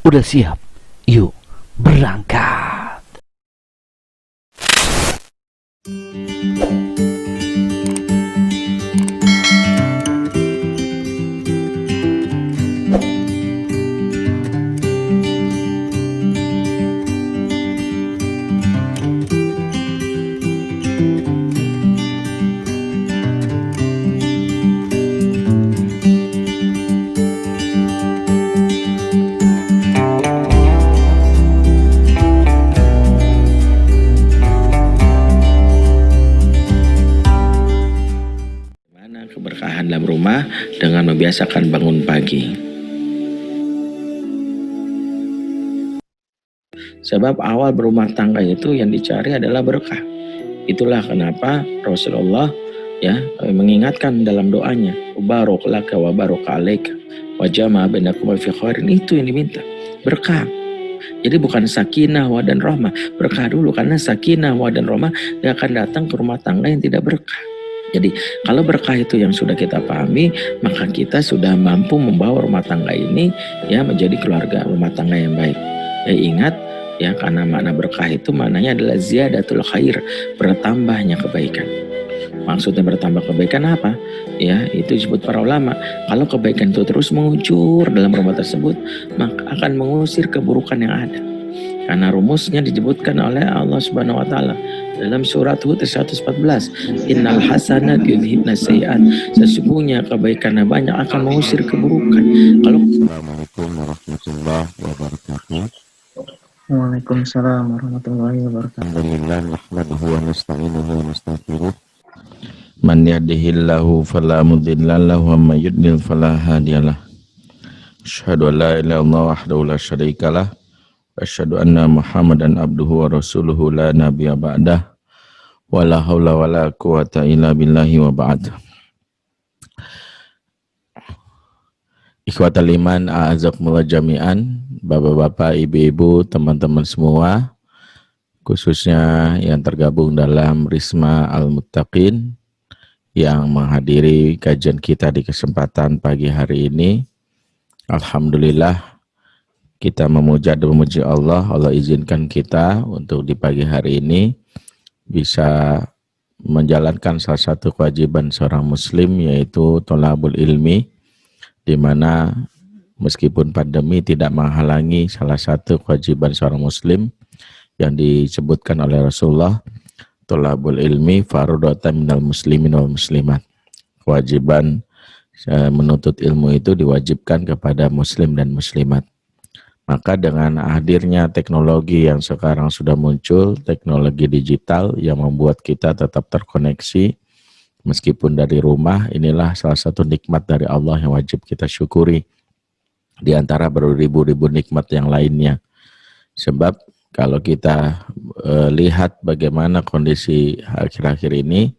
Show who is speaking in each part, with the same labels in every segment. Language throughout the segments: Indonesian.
Speaker 1: Udah siap? Yuk, berangkat.
Speaker 2: Keberkahan dalam rumah dengan membiasakan bangun pagi. Sebab awal berumah tangga itu yang dicari adalah berkah. Itulah kenapa Rasulullah mengingatkan dalam doanya, Ubarok laka wa baraka alaika wa jama'a bainakum fi khairin. Itu yang diminta, berkah. Jadi bukan sakinah wa dan rahmah, berkah dulu, karena sakinah wa dan rahmah dia akan datang ke rumah tangga yang tidak berkah. Jadi kalau berkah itu yang sudah kita pahami, maka kita sudah mampu membawa rumah tangga ini menjadi keluarga rumah tangga yang baik. Ingat karena makna berkah itu maknanya adalah ziyadatul khair, bertambahnya kebaikan. Maksudnya bertambah kebaikan apa? Itu disebut para ulama. Kalau kebaikan itu terus mengucur dalam rumah tersebut, maka akan mengusir keburukan yang ada. Karena rumusnya disebutkan oleh Allah Subhanahu wa taala dalam surat Hud 114, innal hasanat yudhibna sayiat, sesungguhnya kebaikan yang banyak akan mengusir keburukan. Kalau
Speaker 3: Assalamualaikum warahmatullahi wabarakatuh.
Speaker 4: Waalaikumsalam warahmatullahi wabarakatuh.
Speaker 3: Alhamdulillah nahmaduhu wa nasta'inuhu wa nastaghfiruh. Man yahdihillahu fala mudilla lahu wa may yudlil fala hadiyalah. Asyhadu an la ilaha illallah wahdahu la syarikalah. Asyhadu anna Muhammadan abduhu wa rasuluhu la nabiyya ba'dah. Wala haula wala quwata illa billahi wa ba'd. Ikhwatal iman a'azakumullah jami'an, bapak-bapak, ibu-ibu, teman-teman semua, khususnya yang tergabung dalam Risma Al-Muttaqin yang menghadiri kajian kita di kesempatan pagi hari ini. Alhamdulillah kita memuja dan memuji Allah. Allah izinkan kita untuk di pagi hari ini bisa menjalankan salah satu kewajiban seorang muslim, yaitu thalabul ilmi, di mana meskipun pandemi tidak menghalangi salah satu kewajiban seorang muslim yang disebutkan oleh Rasulullah, thalabul ilmi fardhatun minal muslimin wal muslimat. Kewajiban menuntut ilmu itu diwajibkan kepada muslim dan muslimat. Maka dengan hadirnya teknologi yang sekarang sudah muncul, teknologi digital yang membuat kita tetap terkoneksi meskipun dari rumah, inilah salah satu nikmat dari Allah yang wajib kita syukuri di antara beribu-ribu nikmat yang lainnya. Sebab kalau kita lihat bagaimana kondisi akhir-akhir ini,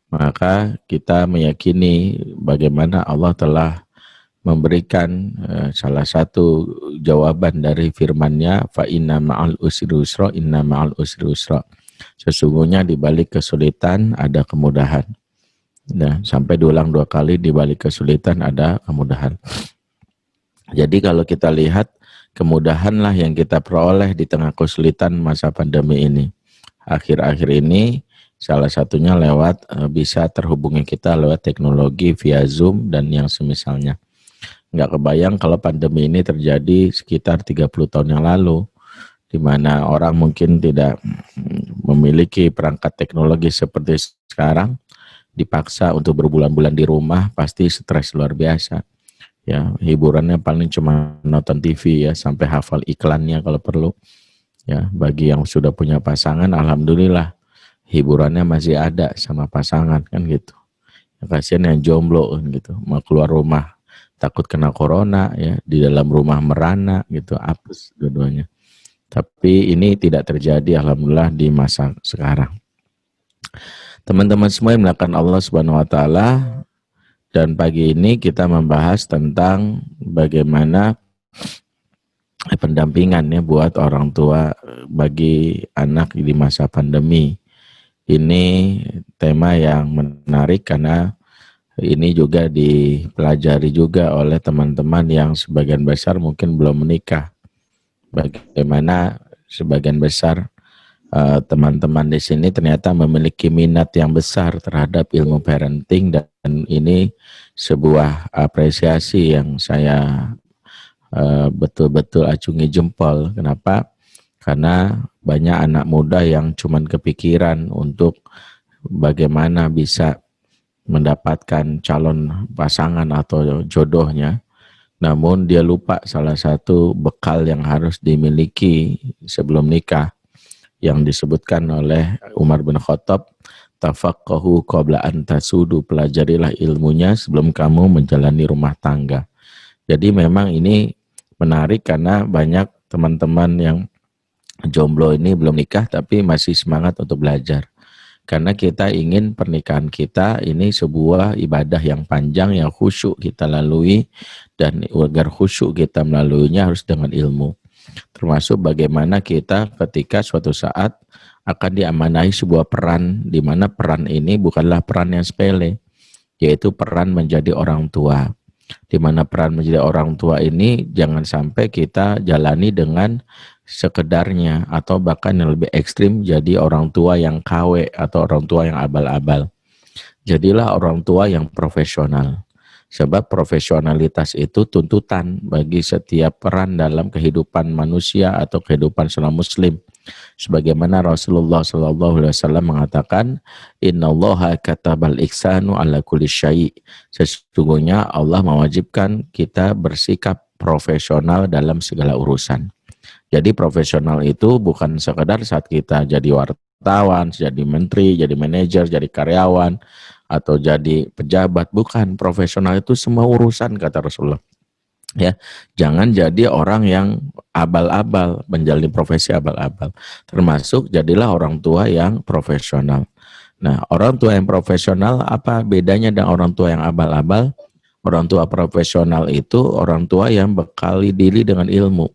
Speaker 3: maka kita meyakini bagaimana Allah telah memberikan salah satu jawaban dari firman-Nya, fa inna ma'al usri yusra, inna ma'al usri yusra. Sesungguhnya di balik kesulitan ada kemudahan. Nah, sampai diulang 2 kali, di balik kesulitan ada kemudahan. Jadi kalau kita lihat, kemudahanlah yang kita peroleh di tengah kesulitan masa pandemi ini. Akhir-akhir ini salah satunya lewat bisa terhubungi kita lewat teknologi via Zoom dan yang semisalnya. Nggak kebayang kalau pandemi ini terjadi sekitar 30 tahun yang lalu, di mana orang mungkin tidak memiliki perangkat teknologi seperti sekarang, dipaksa untuk berbulan-bulan di rumah, pasti stres luar biasa. Hiburannya paling cuma nonton TV sampai hafal iklannya kalau perlu. Bagi yang sudah punya pasangan, alhamdulillah hiburannya masih ada sama pasangan kan gitu. Kasihan yang jomblo gitu, mau keluar rumah takut kena corona, di dalam rumah merana gitu, apes dua-duanya. Tapi ini tidak terjadi alhamdulillah di masa sekarang. Teman-teman semua yang melakukan Allah Subhanahu wa taala, dan pagi ini kita membahas tentang bagaimana pendampingan buat orang tua bagi anak di masa pandemi. Ini tema yang menarik karena ini juga dipelajari juga oleh teman-teman yang sebagian besar mungkin belum menikah. bagaimana sebagian besar teman-teman di sini ternyata memiliki minat yang besar terhadap ilmu parenting, dan ini sebuah apresiasi yang saya betul-betul acungi jempol. Kenapa? Karena banyak anak muda yang cuman kepikiran untuk bagaimana bisa mendapatkan calon pasangan atau jodohnya, namun dia lupa salah satu bekal yang harus dimiliki sebelum nikah, yang disebutkan oleh Umar bin Khattab, tafaqahu qabla an tasudu, pelajarilah ilmunya sebelum kamu menjalani rumah tangga. Jadi memang ini menarik karena banyak teman-teman yang jomblo ini belum nikah tapi masih semangat untuk belajar. Karena kita ingin pernikahan kita ini sebuah ibadah yang panjang, yang khusyuk kita lalui, dan agar khusyuk kita melaluinya harus dengan ilmu. Termasuk bagaimana kita ketika suatu saat akan diamanahi sebuah peran, di mana peran ini bukanlah peran yang sepele, yaitu peran menjadi orang tua. Di mana peran menjadi orang tua ini jangan sampai kita jalani dengan sekedarnya, atau bahkan yang lebih ekstrim jadi orang tua yang KW atau orang tua yang abal-abal. Jadilah orang tua yang profesional. Sebab profesionalitas itu tuntutan bagi setiap peran dalam kehidupan manusia atau kehidupan seorang muslim. Sebagaimana Rasulullah SAW mengatakan, Innallaha katabal ihsanu ala kulli syai'. Sesungguhnya Allah mewajibkan kita bersikap profesional dalam segala urusan. Jadi profesional itu bukan sekedar saat kita jadi wartawan, jadi menteri, jadi manajer, jadi karyawan, atau jadi pejabat. Bukan, profesional itu semua urusan, kata Rasulullah. Ya, jangan jadi orang yang abal-abal, menjalani profesi abal-abal. Termasuk jadilah orang tua yang profesional. Nah, orang tua yang profesional apa bedanya dengan orang tua yang abal-abal? Orang tua profesional itu orang tua yang bekali diri dengan ilmu.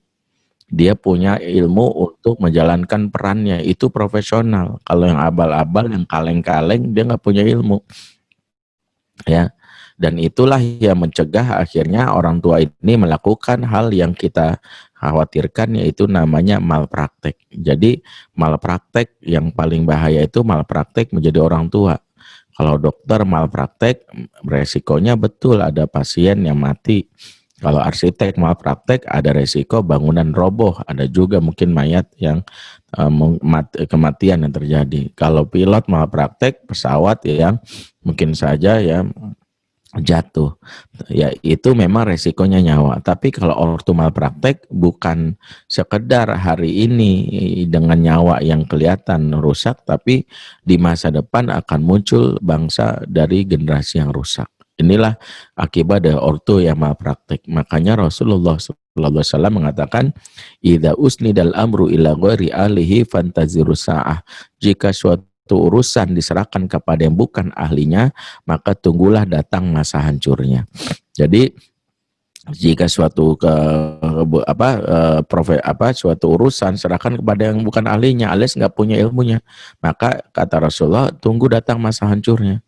Speaker 3: Dia punya ilmu untuk menjalankan perannya, itu profesional. Kalau yang abal-abal, yang kaleng-kaleng, dia nggak punya ilmu. Ya, dan itulah yang mencegah akhirnya orang tua ini melakukan hal yang kita khawatirkan, yaitu namanya malpraktek. Jadi malpraktek yang paling bahaya itu malpraktek menjadi orang tua. Kalau dokter malpraktek, resikonya betul ada pasien yang mati. Kalau arsitek malpraktek, ada resiko bangunan roboh, ada juga mungkin mayat yang kematian yang terjadi. Kalau pilot malpraktek, pesawat yang mungkin saja ya jatuh. Ya itu memang resikonya nyawa. Tapi kalau ortu malpraktek bukan sekedar hari ini dengan nyawa yang kelihatan rusak, tapi di masa depan akan muncul bangsa dari generasi yang rusak. Inilah akibat dari ortu yang malpraktek. Makanya Rasulullah SAW mengatakan, idza usnidal amru ila ghairi alihi fantazirus sa'ah. Jika suatu urusan diserahkan kepada yang bukan ahlinya, maka tunggulah datang masa hancurnya. Jadi jika suatu suatu urusan serahkan kepada yang bukan ahlinya, alias nggak punya ilmunya, maka kata Rasulullah, tunggu datang masa hancurnya.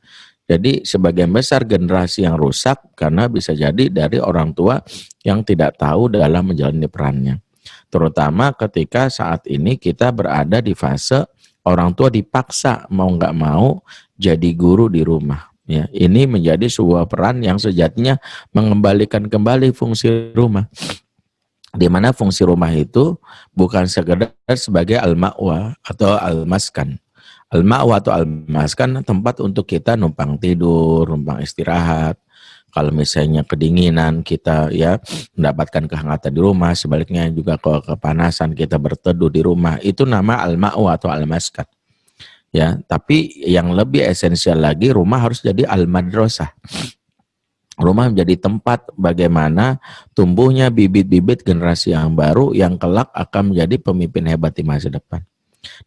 Speaker 3: Jadi sebagian besar generasi yang rusak karena bisa jadi dari orang tua yang tidak tahu dalam menjalani perannya. Terutama ketika saat ini kita berada di fase orang tua dipaksa mau nggak mau jadi guru di rumah. Ya, ini menjadi sebuah peran yang sejatinya mengembalikan kembali fungsi rumah. Di mana fungsi rumah itu bukan sekedar sebagai al-ma'wa atau al-maskan. Al-ma'wa atau al-maskan tempat untuk kita numpang tidur, numpang istirahat. Kalau misalnya kedinginan kita ya mendapatkan kehangatan di rumah, sebaliknya juga kalau kepanasan kita berteduh di rumah, itu nama al-ma'wa atau al-maskan. Ya, tapi yang lebih esensial lagi, rumah harus jadi al-madrasah. Rumah menjadi tempat bagaimana tumbuhnya bibit-bibit generasi yang baru yang kelak akan menjadi pemimpin hebat di masa depan.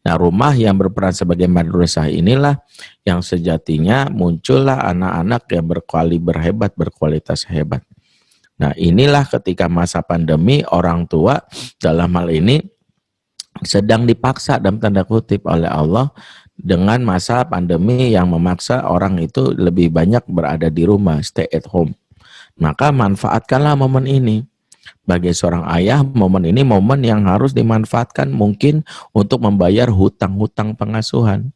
Speaker 3: Nah, rumah yang berperan sebagai madrasah inilah yang sejatinya muncullah anak-anak yang berhebat, berkualitas hebat. Nah, inilah ketika masa pandemi orang tua dalam hal ini sedang dipaksa dalam tanda kutip oleh Allah dengan masa pandemi yang memaksa orang itu lebih banyak berada di rumah, stay at home. Maka manfaatkanlah momen ini. Bagi seorang ayah, momen ini momen yang harus dimanfaatkan mungkin untuk membayar hutang-hutang pengasuhan.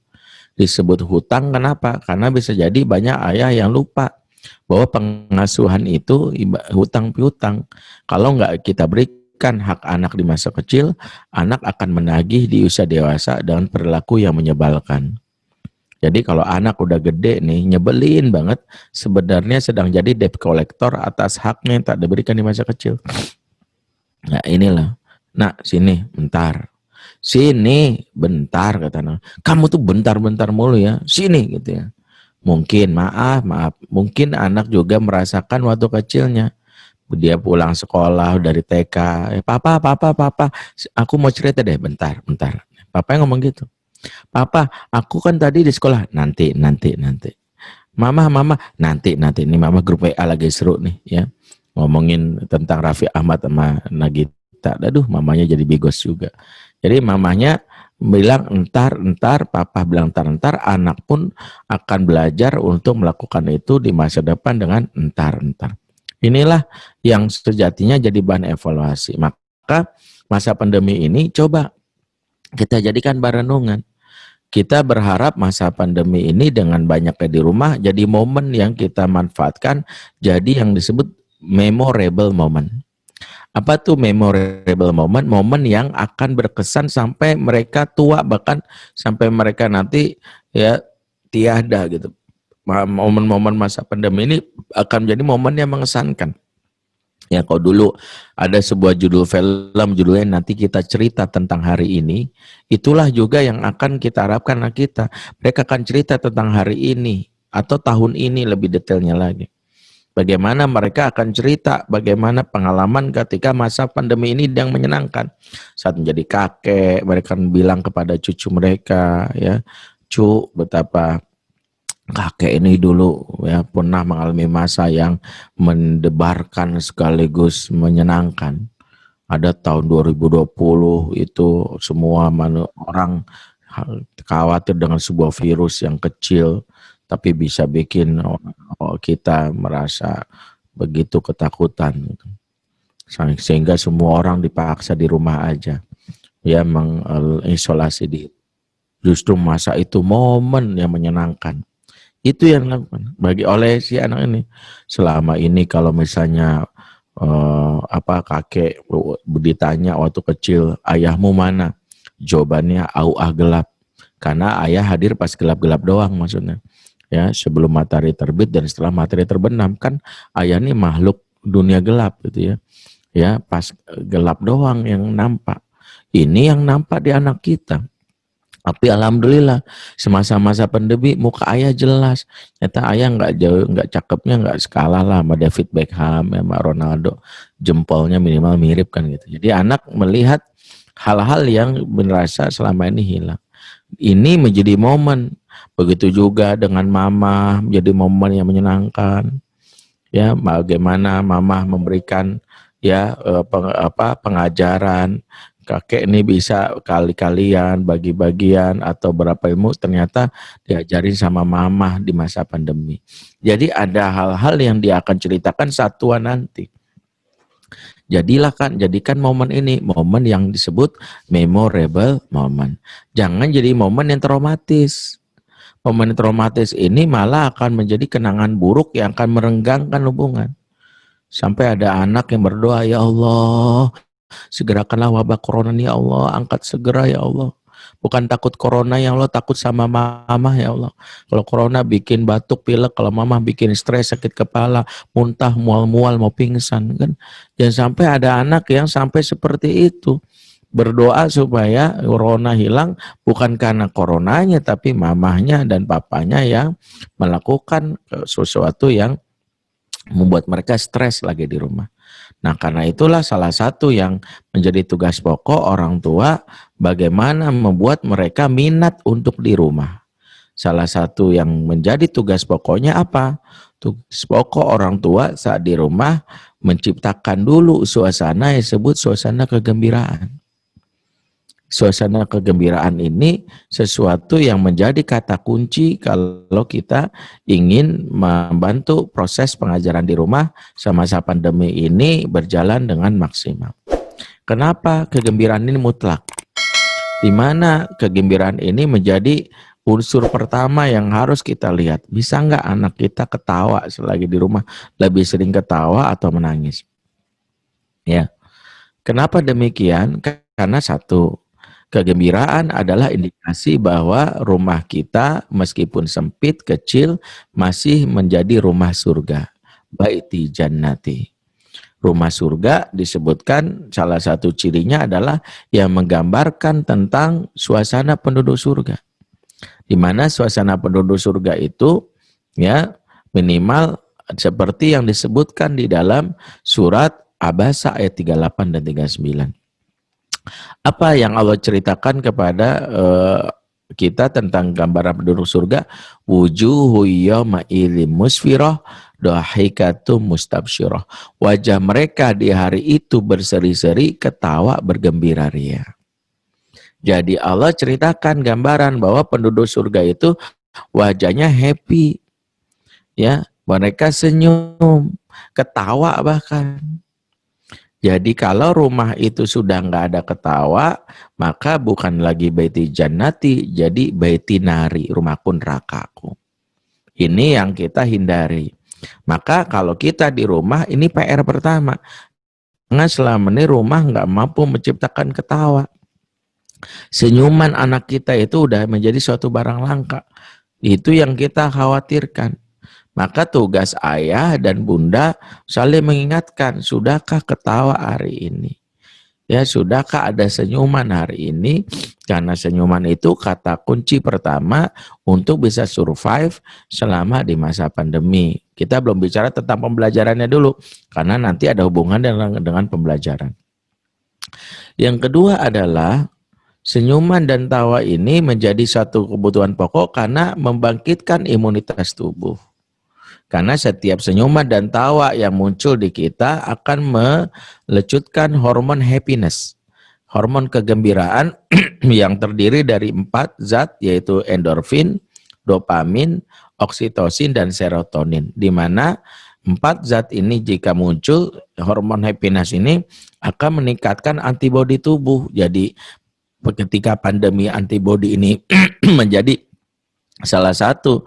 Speaker 3: Disebut hutang kenapa? Karena bisa jadi banyak ayah yang lupa bahwa pengasuhan itu hutang piutang. Kalau nggak kita berikan hak anak di masa kecil, anak akan menagih di usia dewasa dengan perilaku yang menyebalkan. Jadi kalau anak udah gede nih, nyebelin banget, sebenarnya sedang jadi debt collector atas haknya yang tak diberikan di masa kecil. Nah inilah, nak sini bentar. Sini bentar kata anak. Kamu tuh bentar-bentar mulu ya. Sini gitu ya. Mungkin maaf, mungkin anak juga merasakan waktu kecilnya. Dia pulang sekolah dari TK, papa, aku mau cerita deh, bentar. Papa yang ngomong gitu. Papa, aku kan tadi di sekolah. Nanti. Mama, nanti. Ini mama grup WA lagi seru nih ya. Ngomongin tentang Raffi Ahmad sama Nagita. Aduh, mamanya jadi bigos juga. Jadi mamanya bilang entar, papa bilang entar, anak pun akan belajar untuk melakukan itu di masa depan dengan entar. Inilah yang sejatinya jadi bahan evaluasi. Maka masa pandemi ini coba kita jadikan barenungan. Kita berharap masa pandemi ini dengan banyaknya di rumah jadi momen yang kita manfaatkan jadi yang disebut memorable moment. Apa tuh memorable moment? Momen yang akan berkesan sampai mereka tua, bahkan sampai mereka nanti ya tiada gitu. Momen-momen masa pandemi ini akan menjadi momen yang mengesankan. Ya kalau dulu ada sebuah judul film, judulnya Nanti Kita Cerita Tentang Hari Ini, itulah juga yang akan kita harapkan anak kita. Mereka akan cerita tentang hari ini atau tahun ini lebih detailnya lagi. Bagaimana mereka akan cerita, bagaimana pengalaman ketika masa pandemi ini yang menyenangkan. Saat menjadi kakek, mereka akan bilang kepada cucu mereka, ya, cu, betapa kakek ini dulu ya pernah mengalami masa yang mendebarkan sekaligus menyenangkan. Ada tahun 2020 itu semua orang khawatir dengan sebuah virus yang kecil, tapi bisa bikin kita merasa begitu ketakutan sehingga semua orang dipaksa di rumah aja ya mengisolasi diri. Justru masa itu momen yang menyenangkan, itu yang dilakukan bagi oleh si anak ini. Selama ini kalau misalnya kakek ditanya waktu kecil, ayahmu mana? Jawabannya auah gelap, karena ayah hadir pas gelap-gelap doang maksudnya. Ya, sebelum matahari terbit dan setelah matahari terbenam, kan ayah ini makhluk dunia gelap gitu ya. Ya, pas gelap doang yang nampak. Ini yang nampak di anak kita. Tapi alhamdulillah semasa-masa pandemi muka ayah jelas. Ternyata ayah nggak cakepnya nggak sekalah lah sama David Beckham, sama Ronaldo. Jempolnya minimal mirip kan gitu. Jadi anak melihat hal-hal yang merasa selama ini hilang. Ini menjadi momen. Begitu juga dengan mama, menjadi momen yang menyenangkan. Ya, bagaimana mama memberikan ya pengajaran. Kakek ini bisa kali-kalian bagi-bagian atau berapa ilmu ternyata diajarin sama mama di masa pandemi. Jadi ada hal-hal yang dia akan ceritakan saat tua nanti. Jadikan momen ini momen yang disebut memorable moment. Jangan jadi momen yang traumatis. Momen traumatis ini malah akan menjadi kenangan buruk yang akan merenggangkan hubungan. Sampai ada anak yang berdoa, ya Allah, segerakanlah wabah corona ini, ya Allah, angkat segera ya Allah. Bukan takut corona ya Allah, takut sama mama ya Allah. Kalau corona bikin batuk, pilek, kalau mama bikin stres, sakit kepala, muntah, mual-mual, mau pingsan kan. Jangan sampai ada anak yang sampai seperti itu. Berdoa supaya corona hilang bukan karena coronanya, tapi mamahnya dan papanya yang melakukan sesuatu yang membuat mereka stres lagi di rumah. Nah, karena itulah salah satu yang menjadi tugas pokok orang tua, bagaimana membuat mereka minat untuk di rumah. Salah satu yang menjadi tugas pokoknya apa? Tugas pokok orang tua saat di rumah menciptakan dulu suasana yang disebut suasana kegembiraan. suasana kegembiraan ini sesuatu yang menjadi kata kunci kalau kita ingin membantu proses pengajaran di rumah semasa pandemi ini berjalan dengan maksimal. Kenapa kegembiraan ini mutlak? Di mana kegembiraan ini menjadi unsur pertama yang harus kita lihat. Bisa nggak anak kita ketawa selagi di rumah? Lebih sering ketawa atau menangis? Ya. Kenapa demikian? Karena satu, kegembiraan adalah indikasi bahwa rumah kita meskipun sempit, kecil, masih menjadi rumah surga. Baiti jannati. Rumah surga disebutkan salah satu cirinya adalah yang menggambarkan tentang suasana penduduk surga. Di mana suasana penduduk surga itu ya minimal seperti yang disebutkan di dalam surat Abasa ayat 38 dan 39. Apa yang Allah ceritakan kepada kita tentang gambaran penduduk surga? Wujuhu yawma idzin musfirah dahikatum mustabsyirah. Wajah mereka di hari itu berseri-seri, ketawa bergembira ria. Jadi Allah ceritakan gambaran bahwa penduduk surga itu wajahnya happy. Ya, mereka senyum, ketawa bahkan. Jadi kalau rumah itu sudah nggak ada ketawa, maka bukan lagi baiti jannati, jadi baiti nari, rumahku nerakaku. Ini yang kita hindari. Maka kalau kita di rumah, ini PR pertama. Karena selama ini rumah nggak mampu menciptakan ketawa. Senyuman anak kita itu udah menjadi suatu barang langka. Itu yang kita khawatirkan. Maka tugas ayah dan bunda saling mengingatkan, sudahkah ketawa hari ini? Ya, sudahkah ada senyuman hari ini? Karena senyuman itu kata kunci pertama untuk bisa survive selama di masa pandemi. Kita belum bicara tentang pembelajarannya dulu, karena nanti ada hubungan dengan pembelajaran. Yang kedua adalah senyuman dan tawa ini menjadi satu kebutuhan pokok karena membangkitkan imunitas tubuh. Karena setiap senyuman dan tawa yang muncul di kita akan melecutkan hormon happiness. Hormon kegembiraan yang terdiri dari 4 zat yaitu endorfin, dopamin, oksitosin, dan serotonin. Di mana 4 zat ini jika muncul, hormon happiness ini akan meningkatkan antibodi tubuh. Jadi ketika pandemi antibodi ini menjadi salah satu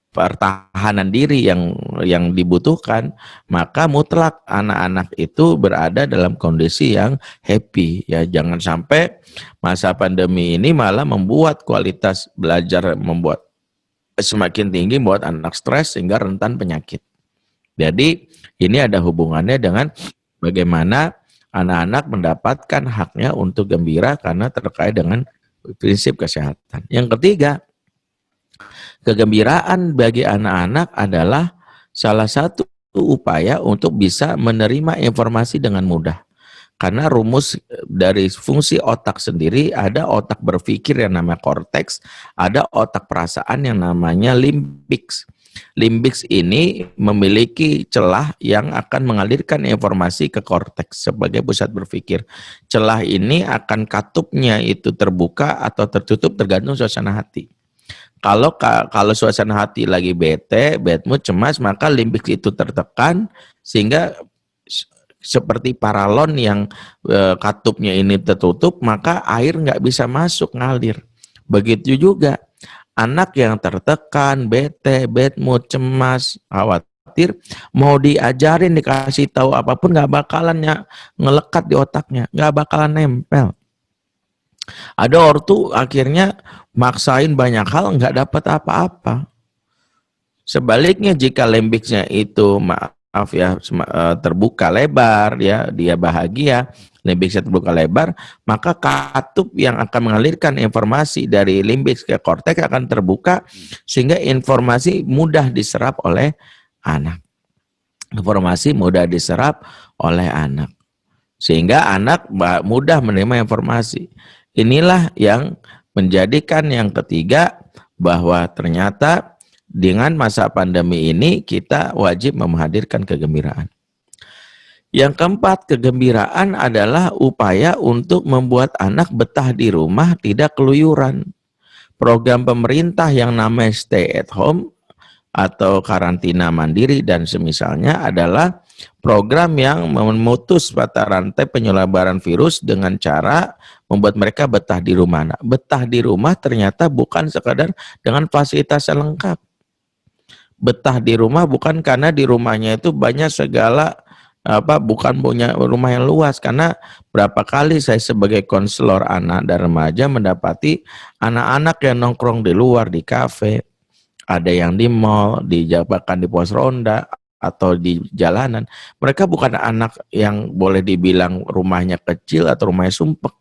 Speaker 3: pertahanan diri yang dibutuhkan, maka mutlak anak-anak itu berada dalam kondisi yang happy. Ya, jangan sampai masa pandemi ini malah membuat kualitas belajar membuat semakin tinggi, membuat anak stres sehingga rentan penyakit. Jadi ini ada hubungannya dengan bagaimana anak-anak mendapatkan haknya untuk gembira karena terkait dengan prinsip kesehatan. Yang ketiga, kegembiraan bagi anak-anak adalah salah satu upaya untuk bisa menerima informasi dengan mudah. Karena rumus dari fungsi otak sendiri, ada otak berpikir yang namanya korteks, ada otak perasaan yang namanya limbiks. Limbiks ini memiliki celah yang akan mengalirkan informasi ke korteks sebagai pusat berpikir. Celah ini akan katupnya itu terbuka atau tertutup tergantung suasana hati. Kalau suasana hati lagi bete, bad mood, cemas, maka limbiks itu tertekan sehingga seperti paralon yang katupnya ini tertutup, maka air nggak bisa masuk ngalir. Begitu juga anak yang tertekan, bete, bad mood, cemas, khawatir, mau diajarin, dikasih tahu apapun nggak bakalan ngelekat di otaknya, nggak bakalan nempel. Ada ortu akhirnya maksain banyak hal nggak dapat apa-apa. Sebaliknya jika limbiksnya itu maaf ya terbuka lebar, ya dia bahagia, limbiksnya terbuka lebar, maka katup yang akan mengalirkan informasi dari limbiks ke korteks akan terbuka sehingga informasi mudah diserap oleh anak. Informasi mudah diserap oleh anak sehingga anak mudah menerima informasi. Inilah yang menjadikan yang ketiga bahwa ternyata dengan masa pandemi ini kita wajib menghadirkan kegembiraan. Yang keempat, kegembiraan adalah upaya untuk membuat anak betah di rumah, tidak keluyuran. Program pemerintah yang namanya stay at home atau karantina mandiri dan semisalnya adalah program yang memutus mata rantai penyebaran virus dengan cara membuat mereka betah di rumah. Nah, betah di rumah ternyata bukan sekadar dengan fasilitas yang lengkap. Betah di rumah bukan karena di rumahnya itu banyak segala bukan punya rumah yang luas, karena berapa kali saya sebagai konselor anak dan remaja mendapati anak-anak yang nongkrong di luar di kafe, ada yang di mall, bahkan di pos ronda atau di jalanan. Mereka bukan anak yang boleh dibilang rumahnya kecil atau rumahnya sumpek.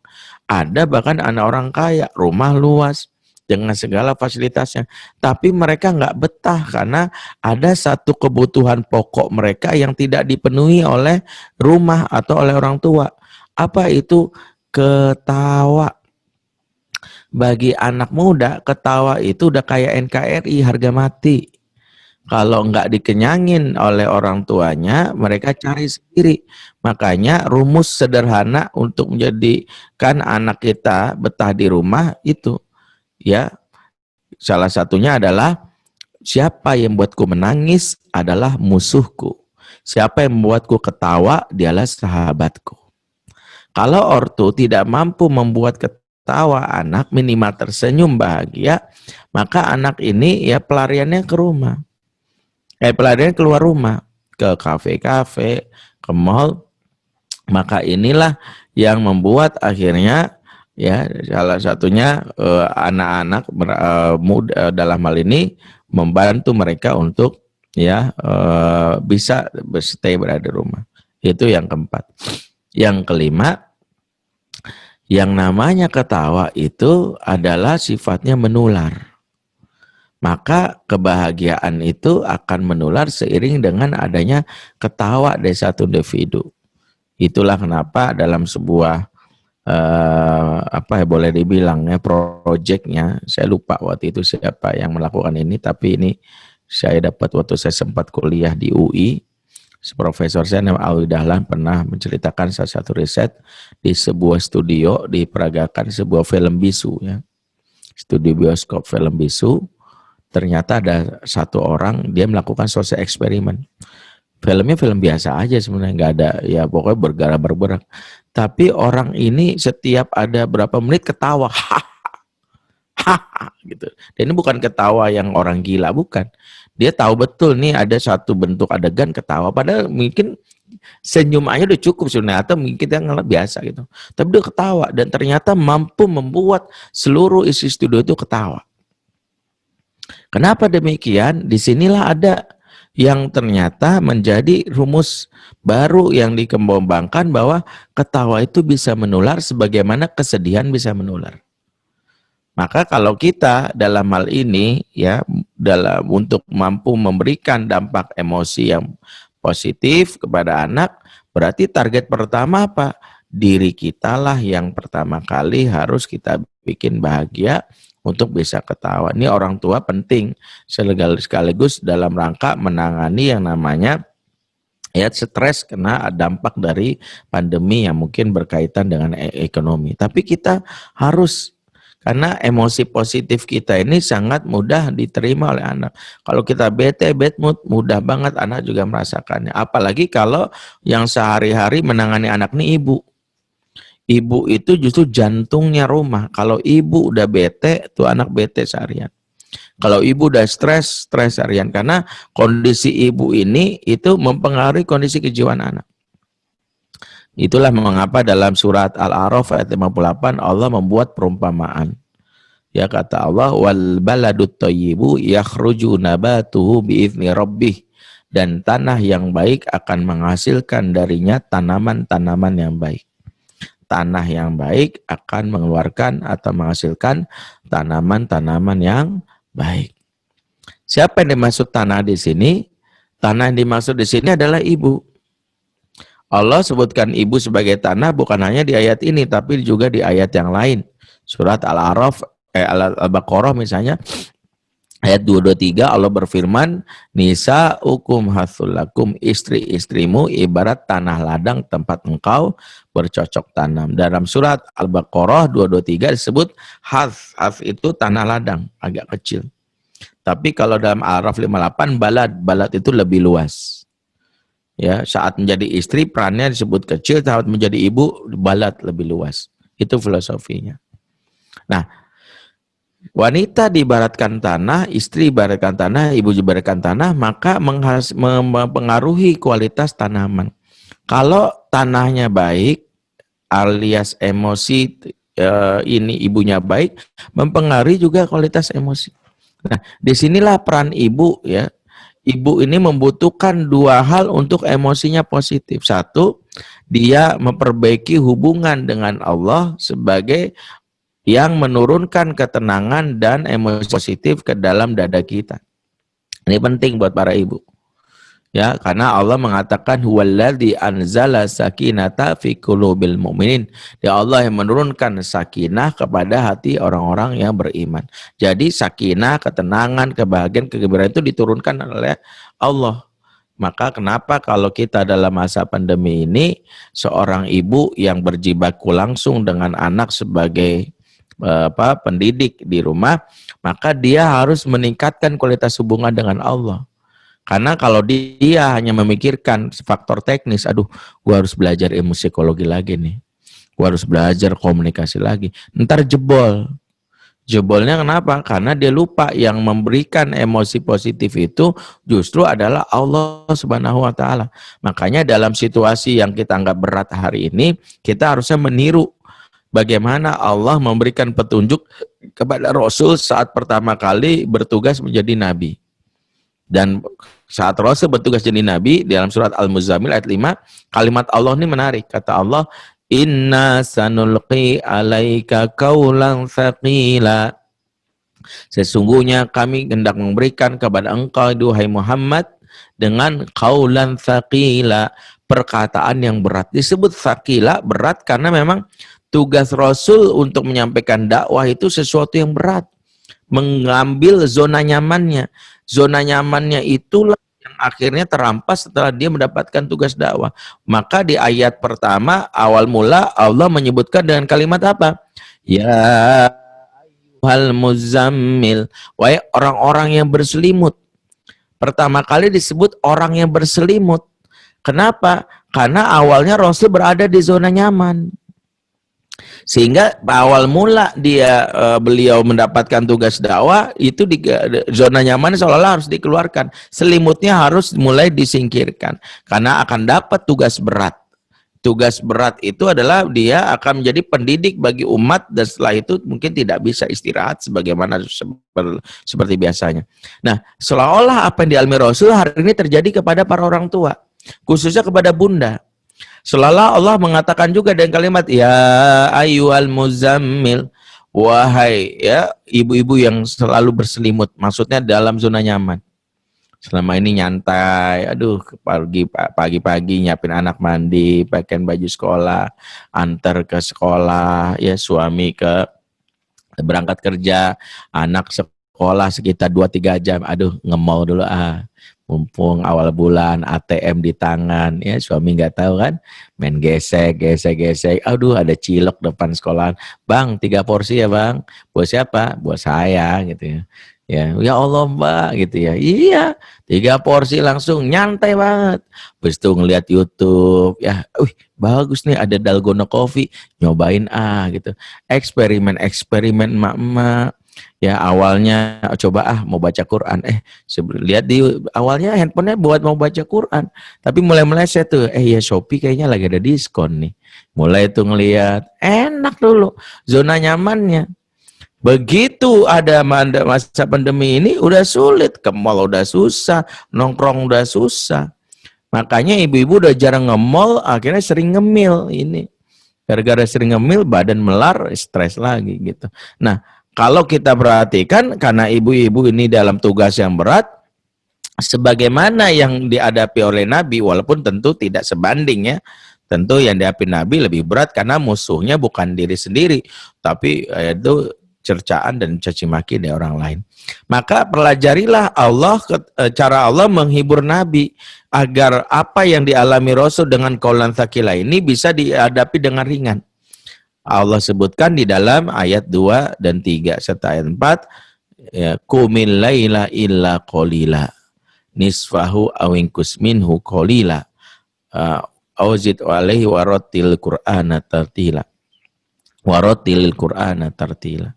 Speaker 3: Ada bahkan anak orang kaya, rumah luas dengan segala fasilitasnya. Tapi mereka nggak betah karena ada satu kebutuhan pokok mereka yang tidak dipenuhi oleh rumah atau oleh orang tua. Apa itu? Ketawa. Bagi anak muda, ketawa itu udah kayak NKRI, harga mati. Kalau nggak dikenyangin oleh orang tuanya, mereka cari sendiri. Makanya rumus sederhana untuk menjadikan anak kita betah di rumah itu, ya, salah satunya adalah siapa yang membuatku menangis adalah musuhku. Siapa yang membuatku ketawa, dialah sahabatku. Kalau ortu tidak mampu membuat ketawa anak, minimal tersenyum bahagia, maka anak ini ya pelariannya ke rumah. Pelariannya keluar rumah, ke kafe-kafe, ke mall. Maka inilah yang membuat akhirnya ya salah satunya anak-anak muda dalam hal ini membantu mereka untuk ya bisa stay berada di rumah. Itu yang keempat. Yang kelima, yang namanya ketawa itu adalah sifatnya menular. Maka kebahagiaan itu akan menular seiring dengan adanya ketawa dari satu individu. Itulah kenapa dalam sebuah boleh dibilang ya proyeknya, saya lupa waktu itu siapa yang melakukan ini, tapi ini saya dapat waktu saya sempat kuliah di UI. Profesor saya namanya Alwi Dahlan pernah menceritakan salah satu riset di sebuah studio diperagakan sebuah film bisu ya. Studi bioskop film bisu, ternyata ada satu orang dia melakukan sosial eksperimen. Filmnya film biasa aja sebenarnya, nggak ada ya pokoknya bergerak. Tapi orang ini setiap ada berapa menit ketawa, gitu. Dan ini bukan ketawa yang orang gila, bukan. Dia tahu betul nih ada satu bentuk adegan ketawa, padahal mungkin senyum aja udah cukup sebenarnya, atau mungkin dia ngelak biasa gitu. Tapi dia ketawa dan ternyata mampu membuat seluruh isi studio itu ketawa. Kenapa demikian? Disinilah ada yang ternyata menjadi rumus baru yang dikembangkan bahwa ketawa itu bisa menular sebagaimana kesedihan bisa menular. Maka kalau kita dalam hal ini ya untuk mampu memberikan dampak emosi yang positif kepada anak, berarti target pertama apa? Diri kita lah yang pertama kali harus kita bikin bahagia untuk bisa ketawa. Ini orang tua penting sekaligus dalam rangka menangani yang namanya ya stres kena dampak dari pandemi yang mungkin berkaitan dengan ekonomi. Tapi kita harus, karena emosi positif kita ini sangat mudah diterima oleh anak. Kalau kita bete, bad mood, mudah banget anak juga merasakannya. Apalagi kalau yang sehari-hari menangani anak ini ibu. Ibu itu justru jantungnya rumah. Kalau ibu udah bete, tuh anak bete seharian. Kalau ibu udah stres seharian. Karena kondisi ibu ini itu mempengaruhi kondisi kejiwaan anak. Itulah mengapa dalam surat Al-A'raf ayat 58 Allah membuat perumpamaan. Ya kata Allah, wal baladut thayyibu yakhruju nabatuhu biizni rabbih. Dan tanah yang baik akan menghasilkan darinya tanaman-tanaman yang baik. Tanah yang baik akan mengeluarkan atau menghasilkan tanaman-tanaman yang baik. Siapa yang dimaksud tanah di sini? Tanah yang dimaksud di sini adalah ibu. Allah sebutkan ibu sebagai tanah bukan hanya di ayat ini, tapi juga di ayat yang lain. Surat Al-A'raf, Al-Baqarah misalnya, Ayat 223 Allah berfirman, nisa'ukum hathulakum, istri-istrimu ibarat tanah ladang tempat engkau bercocok tanam. Dalam surat Al-Baqarah 223 disebut hath. Hath itu tanah ladang, agak kecil. Tapi kalau dalam Al-Araf 58 balad, balad itu lebih luas. Ya, saat menjadi istri perannya disebut kecil, saat menjadi ibu balad lebih luas. Itu filosofinya. Nah, wanita diibaratkan tanah, istri ibaratkan tanah, ibu ibaratkan tanah, maka mempengaruhi kualitas tanaman. Kalau tanahnya baik, alias emosi ini ibunya baik, mempengaruhi juga kualitas emosi. Nah, disinilah peran ibu ya. Ibu ini membutuhkan dua hal untuk emosinya positif. Satu, dia memperbaiki hubungan dengan Allah sebagai yang menurunkan ketenangan dan emosi positif ke dalam dada kita. Ini penting buat para ibu. Ya, karena Allah mengatakan huwallazi anzala sakinata fi qulubil mu'minin. Ya Allah yang menurunkan sakinah kepada hati orang-orang yang beriman. Jadi sakinah, ketenangan, kebahagiaan, kegembiraan itu diturunkan oleh Allah. Maka kenapa kalau kita dalam masa pandemi ini seorang ibu yang berjibaku langsung dengan anak sebagai pendidik di rumah, maka dia harus meningkatkan kualitas hubungan dengan Allah. Karena kalau dia hanya memikirkan faktor teknis, aduh, gua harus belajar ilmu psikologi lagi nih, gua harus belajar komunikasi lagi, ntar jebol. Jebolnya kenapa? Karena dia lupa yang memberikan emosi positif itu justru adalah Allah Subhanahu wa Ta'ala. Makanya dalam situasi yang kita anggap berat hari ini, kita harusnya meniru bagaimana Allah memberikan petunjuk kepada Rasul saat pertama kali bertugas menjadi nabi. Dan saat Rasul bertugas jadi nabi, dalam surat Al-Muzammil ayat 5, kalimat Allah ini menarik. Kata Allah, inna sanulqi alaika qaulan tsaqila. Sesungguhnya kami hendak memberikan kepada engkau, duhai Muhammad, dengan qaulan tsaqila, perkataan yang berat. Disebut tsaqila, berat karena memang tugas Rasul untuk menyampaikan dakwah itu sesuatu yang berat. Mengambil zona nyamannya. Zona nyamannya itulah yang akhirnya terampas setelah dia mendapatkan tugas dakwah. Maka di ayat pertama, awal mula Allah menyebutkan dengan kalimat apa? Ya ayyuhal muzammil, wahai orang-orang yang berselimut. Pertama kali disebut orang yang berselimut. Kenapa? Karena awalnya Rasul berada di zona nyaman. Sehingga awal mula beliau mendapatkan tugas dakwah itu di zona nyaman seolah-olah harus dikeluarkan. Selimutnya harus mulai disingkirkan karena akan dapat tugas berat. Tugas berat itu adalah dia akan menjadi pendidik bagi umat dan setelah itu mungkin tidak bisa istirahat sebagaimana seperti biasanya. Nah, seolah-olah apa yang dialami Rasul hari ini terjadi kepada para orang tua, khususnya kepada bunda. Seolah Allah mengatakan juga dengan kalimat ya ayyuhal muzammil, wahai ya ibu-ibu yang selalu berselimut, maksudnya dalam zona nyaman. Selama ini nyantai, aduh pagi-pagi nyiapin anak mandi, pakaian baju sekolah, antar ke sekolah, ya suami berangkat kerja, anak sekolah sekitar 2-3 jam, aduh ngemol dulu mumpung awal bulan, ATM di tangan, ya suami nggak tahu kan, main gesek, aduh ada cilok depan sekolahan, bang 3 porsi ya bang, buat siapa? Buat saya gitu ya, ya Allah mbak gitu ya, iya 3 porsi langsung nyantai banget, terus tuh ngeliat YouTube, ya, bagus nih ada dalgona coffee, nyobain gitu, eksperimen emak-emak. Ya awalnya coba mau baca Quran, lihat di awalnya handphonenya buat mau baca Quran, tapi mulai meleset tuh, ya Shopee kayaknya lagi ada diskon nih, mulai tuh ngelihat enak dulu, zona nyamannya. Begitu ada masa pandemi ini udah sulit, ke mall udah susah, nongkrong udah susah, makanya ibu-ibu udah jarang nge-mall, akhirnya sering ngemil ini, gara-gara sering ngemil badan melar, stres lagi gitu. Nah kalau kita perhatikan, karena ibu-ibu ini dalam tugas yang berat, sebagaimana yang dihadapi oleh Nabi, walaupun tentu tidak sebanding ya, tentu yang dihadapi Nabi lebih berat karena musuhnya bukan diri sendiri, tapi itu cercaan dan caci maki dari orang lain. Maka pelajarilah cara Allah menghibur Nabi agar apa yang dialami Rasul dengan qaulan tsaqila ini bisa dihadapi dengan ringan. Allah sebutkan di dalam ayat 2 dan 3 serta ayat 4, ya, qumil laila illa qalila nisfahu awinkus minhu qalila auzid alaihi warattil qur'ana tartila warattil qur'ana tartila.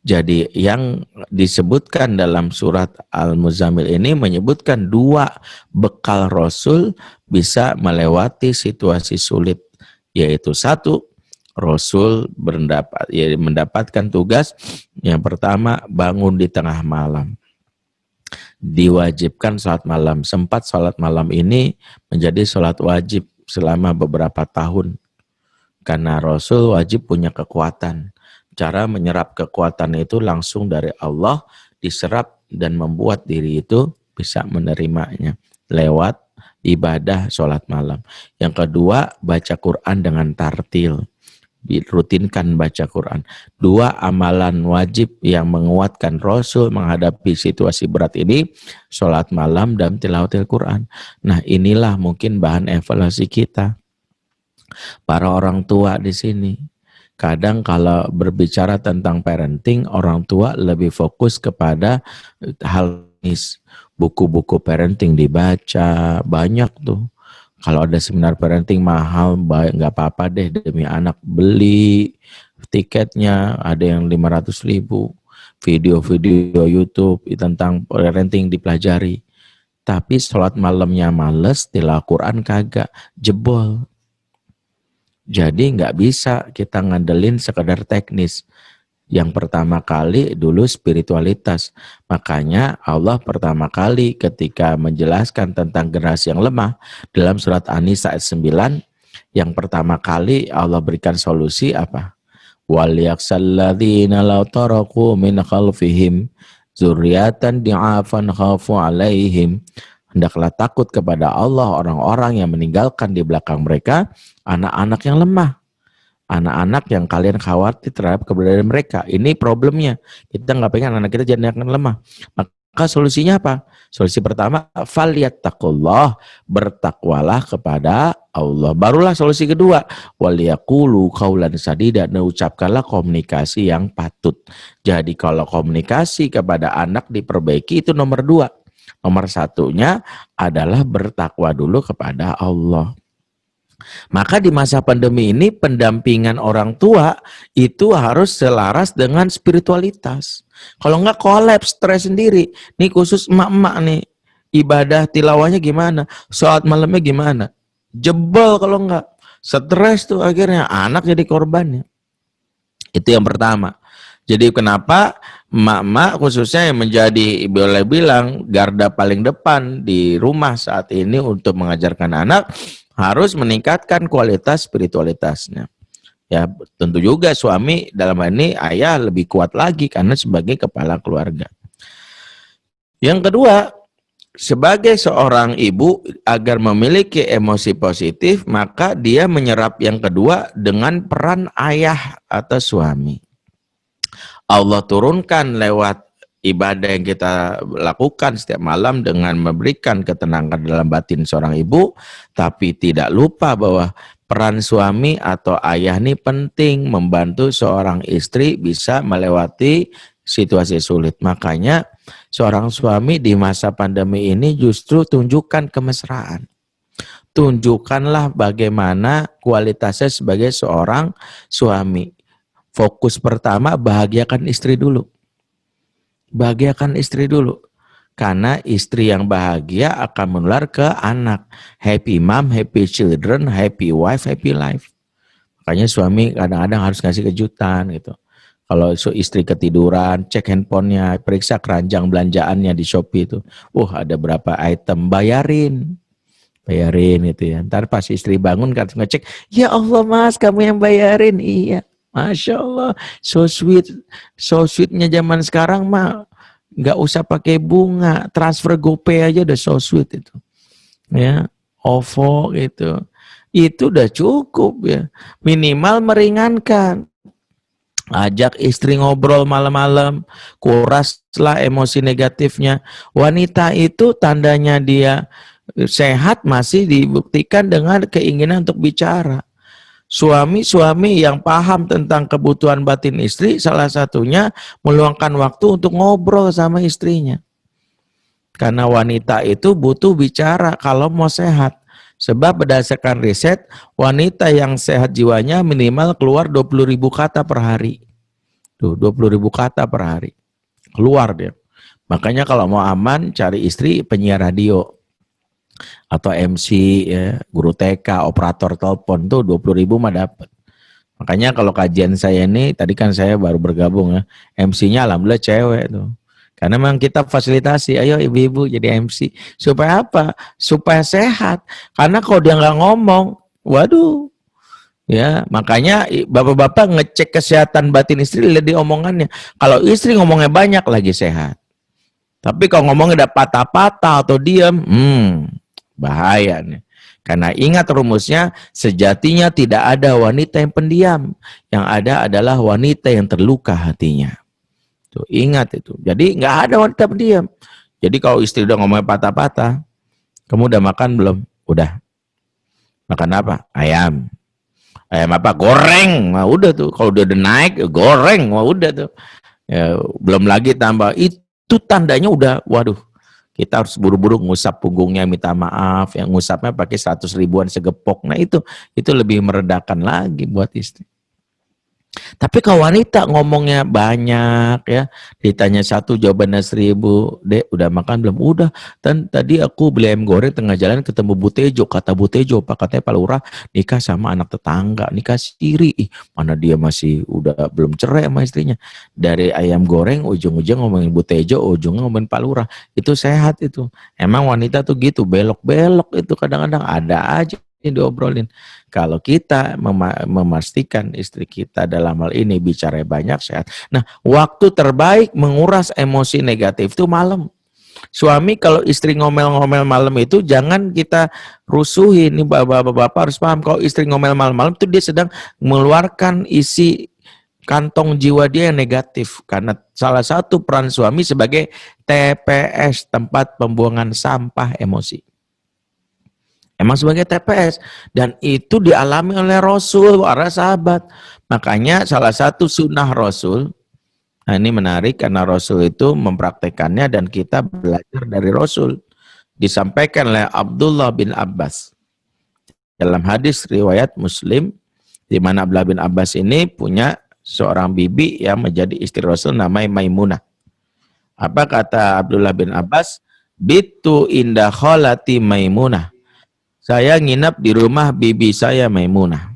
Speaker 3: Jadi yang disebutkan dalam surat Al-Muzammil ini menyebutkan 2 bekal Rasul bisa melewati situasi sulit, yaitu 1, Rasul mendapatkan tugas yang pertama, bangun di tengah malam. Diwajibkan sholat malam. Sempat sholat malam ini menjadi sholat wajib selama beberapa tahun. Karena Rasul wajib punya kekuatan. Cara menyerap kekuatan itu langsung dari Allah, diserap dan membuat diri itu bisa menerimanya lewat ibadah sholat malam. Yang kedua, baca Quran dengan tartil. Dirutinkan baca Quran. 2 amalan wajib yang menguatkan Rasul menghadapi situasi berat ini, sholat malam dan tilawatil Quran. Nah, inilah mungkin bahan evaluasi kita. Para orang tua di sini, kadang kalau berbicara tentang parenting, orang tua lebih fokus kepada hal ini. Buku-buku parenting dibaca, banyak tuh. Kalau ada seminar parenting mahal, nggak apa-apa deh demi anak, beli tiketnya, ada yang 500.000, video-video YouTube tentang parenting dipelajari. Tapi sholat malamnya males, tilawah Quran kagak, jebol. Jadi nggak bisa kita ngandelin sekedar teknis. Yang pertama kali dulu spiritualitas. Makanya Allah pertama kali ketika menjelaskan tentang generasi yang lemah dalam surat An-Nisa ayat 9, yang pertama kali Allah berikan solusi apa? وَلْيَخْشَالَّذِينَ لَوْ تَرَكُوا مِنْ خَلْفِهِمْ ذُرِّيَّةً ضِعَافًا خَافُوا عَلَيْهِمْ. Hendaklah takut kepada Allah orang-orang yang meninggalkan di belakang mereka anak-anak yang lemah. Anak-anak yang kalian khawatir terhadap keberadaan mereka. Ini problemnya. Kita nggak pengen anak kita jadi anak lemah. Maka solusinya apa? Solusi pertama, falyattaqullah, bertakwalah kepada Allah. Barulah solusi kedua, waliyaqulu qaulan sadida, ucapkanlah komunikasi yang patut. Jadi kalau komunikasi kepada anak diperbaiki, itu nomor 2. Nomor 1-nya adalah bertakwa dulu kepada Allah. Maka di masa pandemi ini pendampingan orang tua itu harus selaras dengan spiritualitas. Kalau enggak kolaps, stres sendiri. Nih khusus emak-emak nih, ibadah tilawahnya gimana? Sholat malamnya gimana? Jebol kalau enggak. Stres tuh akhirnya, anak jadi korbannya. Itu yang pertama. Jadi kenapa emak-emak khususnya yang menjadi, boleh bilang, garda paling depan di rumah saat ini untuk mengajarkan anak, harus meningkatkan kualitas spiritualitasnya. Ya, tentu juga suami dalam hal ini ayah lebih kuat lagi karena sebagai kepala keluarga. Yang kedua, sebagai seorang ibu agar memiliki emosi positif, maka dia menyerap yang kedua dengan peran ayah atau suami. Allah turunkan lewat ibadah yang kita lakukan setiap malam dengan memberikan ketenangan dalam batin seorang ibu, tapi tidak lupa bahwa peran suami atau ayah ini penting membantu seorang istri bisa melewati situasi sulit. Makanya seorang suami di masa pandemi ini justru tunjukkan kemesraan. Tunjukkanlah bagaimana kualitasnya sebagai seorang suami. Fokus pertama, bahagiakan istri dulu. Bahagiakan istri dulu. Karena istri yang bahagia akan menular ke anak. Happy mom, happy children, happy wife, happy life. Makanya suami kadang-kadang harus ngasih kejutan gitu. Kalau istri ketiduran, cek handphonenya, periksa keranjang belanjaannya di Shopee itu. Ada berapa item, bayarin itu ya. Ntar pas istri bangun kan ngecek, ya Allah mas, kamu yang bayarin. Iya. Masya Allah, so sweetnya zaman sekarang mah nggak usah pakai bunga, transfer GoPay aja udah so sweet itu, ya, OVO itu udah cukup ya, minimal meringankan. Ajak istri ngobrol malam-malam, kuraslah emosi negatifnya. Wanita itu tandanya dia sehat masih dibuktikan dengan keinginan untuk bicara. Suami-suami yang paham tentang kebutuhan batin istri, salah satunya meluangkan waktu untuk ngobrol sama istrinya. Karena wanita itu butuh bicara kalau mau sehat. Sebab berdasarkan riset, wanita yang sehat jiwanya minimal keluar 20.000 kata per hari. Tuh, 20.000 kata per hari. Keluar dia. Makanya kalau mau aman, cari istri penyiar radio. Atau MC, ya, guru TK, operator telepon, tuh 20.000 mah dapat. Makanya kalau kajian saya ini, tadi kan saya baru bergabung ya, MC-nya alhamdulillah cewek tuh. Karena memang kita fasilitasi, ayo ibu-ibu jadi MC. Supaya apa? Supaya sehat. Karena kalau dia nggak ngomong, waduh. Ya, makanya bapak-bapak ngecek kesehatan batin istri, lihat di omongannya. Kalau istri ngomongnya banyak, lagi sehat. Tapi kalau ngomongnya ada patah-patah atau diam, bahaya nih. Karena ingat rumusnya, sejatinya tidak ada wanita yang pendiam. Yang ada adalah wanita yang terluka hatinya. Tuh, ingat itu. Jadi nggak ada wanita pendiam. Jadi kalau istri udah ngomongnya patah-patah, kamu udah makan belum? Udah. Makan apa? Ayam. Ayam apa? Goreng. Nah, udah tuh. Kalau udah naik, goreng. Wah, udah tuh. Ya, belum lagi tambah. Itu tandanya udah, waduh. Kita harus buru-buru ngusap punggungnya, minta maaf. Yang ngusapnya pakai 100 ribuan segepok. Nah itu lebih meredakan lagi buat istri. Tapi kalau wanita ngomongnya banyak ya, ditanya satu jawabannya 1000, Dek udah makan belum? Udah, dan tadi aku beli ayam goreng tengah jalan ketemu Bu Tejo, kata Bu Tejo, Pak katanya Pak Lurah nikah sama anak tetangga, nikah siri, mana dia masih udah belum cerai sama istrinya. Dari ayam goreng ujung-ujung ngomongin Bu Tejo, ujungnya ngomongin Pak Lurah, itu sehat itu. Emang wanita tuh gitu, belok-belok itu kadang-kadang ada aja yang diobrolin. Kalau kita memastikan istri kita dalam hal ini bicara banyak sehat. Nah, waktu terbaik menguras emosi negatif itu malam. Suami kalau istri ngomel-ngomel malam itu jangan kita rusuhin. Ini bapak-bapak harus paham, kalau istri ngomel malam-malam itu dia sedang mengeluarkan isi kantong jiwa dia yang negatif. Karena salah satu peran suami sebagai TPS, tempat pembuangan sampah emosi. Emang sebagai TPS, dan itu dialami oleh Rasul, para sahabat. Makanya salah satu sunnah Rasul, nah ini menarik karena Rasul itu mempraktekannya dan kita belajar dari Rasul. Disampaikan oleh Abdullah bin Abbas dalam hadis riwayat Muslim, di mana Abdullah bin Abbas ini punya seorang bibi yang menjadi istri Rasul namanya Maimunah. Apa kata Abdullah bin Abbas? Bitu indah kholati Maimunah. Saya nginap di rumah bibi saya Maimunah.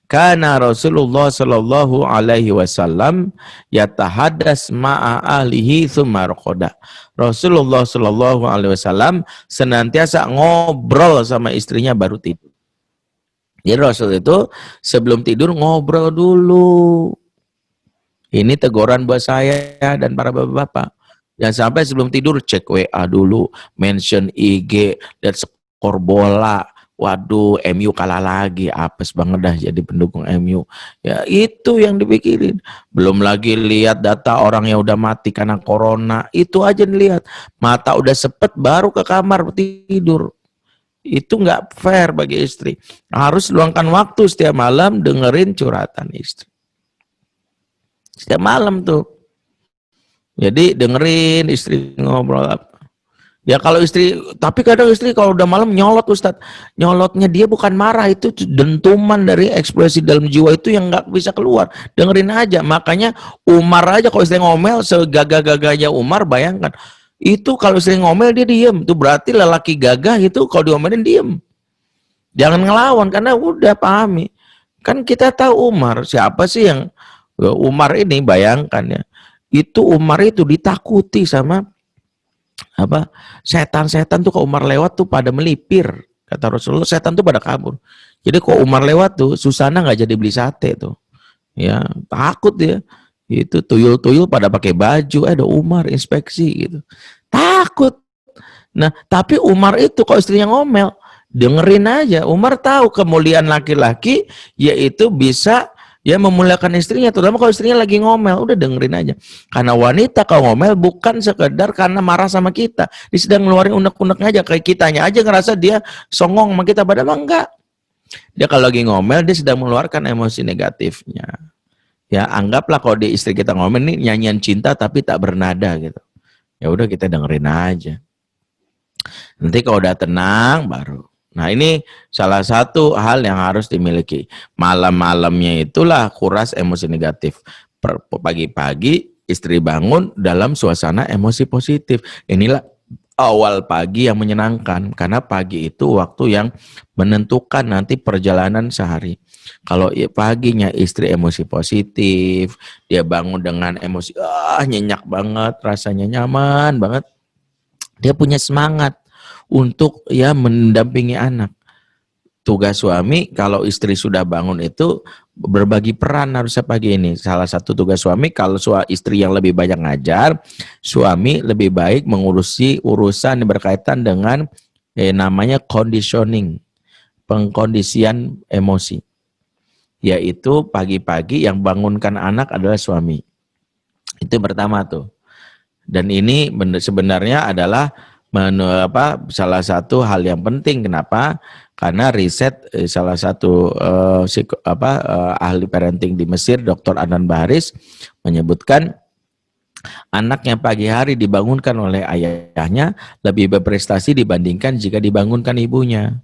Speaker 3: Karena Rasulullah Shallallahu Alaihi Wasallam yatahadas ma'a ahlihi tsumma raqada. Rasulullah Shallallahu Alaihi Wasallam senantiasa ngobrol sama istrinya baru tidur. Jadi Rasul itu sebelum tidur ngobrol dulu. Ini teguran buat saya dan para bapak-bapak. Jangan sampai sebelum tidur cek WA dulu, mention IG, dan skor bola. Waduh, MU kalah lagi, apes banget dah jadi pendukung MU. Ya itu yang dipikirin. Belum lagi lihat data orang yang udah mati karena corona. Itu aja dilihat. Mata udah sepet baru ke kamar tidur. Itu nggak fair bagi istri. Harus luangkan waktu setiap malam dengerin curhatan istri. Setiap malam tuh. Jadi dengerin istri ngobrol apa. Ya kalau istri, tapi kadang istri kalau udah malam nyolot Ustadz. Nyolotnya dia bukan marah, itu dentuman dari ekspresi dalam jiwa itu yang nggak bisa keluar. Dengerin aja. Makanya Umar aja kalau istri ngomel segagah-gagahnya Umar, bayangkan. Itu kalau istri ngomel dia diem. Itu berarti lelaki gagah itu kalau diomelin diem. Jangan ngelawan karena udah pahami. Kan kita tahu Umar, siapa sih yang Umar ini, bayangkan ya. Itu Umar itu ditakuti sama apa, setan-setan tuh. Kalau Umar lewat tuh pada melipir, kata Rasulullah, setan tuh pada kabur. Jadi kalau Umar lewat tuh Susana nggak jadi beli sate tuh, ya takut dia. Itu tuyul-tuyul pada pakai baju, ada Umar inspeksi gitu, takut. Nah tapi Umar itu kalau istrinya ngomel dengerin aja. Umar tahu kemuliaan laki-laki yaitu bisa Ya memuliakan istrinya, terutama kalau istrinya lagi ngomel, udah dengerin aja. Karena wanita kalau ngomel bukan sekedar karena marah sama kita, dia sedang ngeluarin unek-uneknya aja, kayak kitanya aja ngerasa dia songong sama kita, padahal mah enggak. Dia kalau lagi ngomel, dia sedang mengeluarkan emosi negatifnya. Ya anggaplah kalau di istri kita ngomel nih nyanyian cinta tapi tak bernada gitu. Ya udah kita dengerin aja. Nanti kalau udah tenang baru. Nah ini salah satu hal yang harus dimiliki. Malam-malamnya itulah kuras emosi negatif. Pagi-pagi istri bangun dalam suasana emosi positif. Inilah awal pagi yang menyenangkan. Karena pagi itu waktu yang menentukan nanti perjalanan sehari. Kalau paginya istri emosi positif, dia bangun dengan emosi, nyenyak banget, rasanya nyaman banget. Dia punya semangat untuk ya mendampingi anak. Tugas suami kalau istri sudah bangun itu berbagi peran harusnya pagi ini. Salah satu tugas suami kalau istri yang lebih banyak ngajar, suami lebih baik mengurusi urusan yang berkaitan dengan namanya conditioning, pengkondisian emosi. Yaitu pagi-pagi yang bangunkan anak adalah suami. Itu pertama tuh. Dan ini sebenarnya adalah salah satu hal yang penting. Kenapa? Karena riset salah satu ahli parenting di Mesir, Dr. Adnan Baharis, menyebutkan anak yang pagi hari dibangunkan oleh ayahnya lebih berprestasi dibandingkan jika dibangunkan ibunya.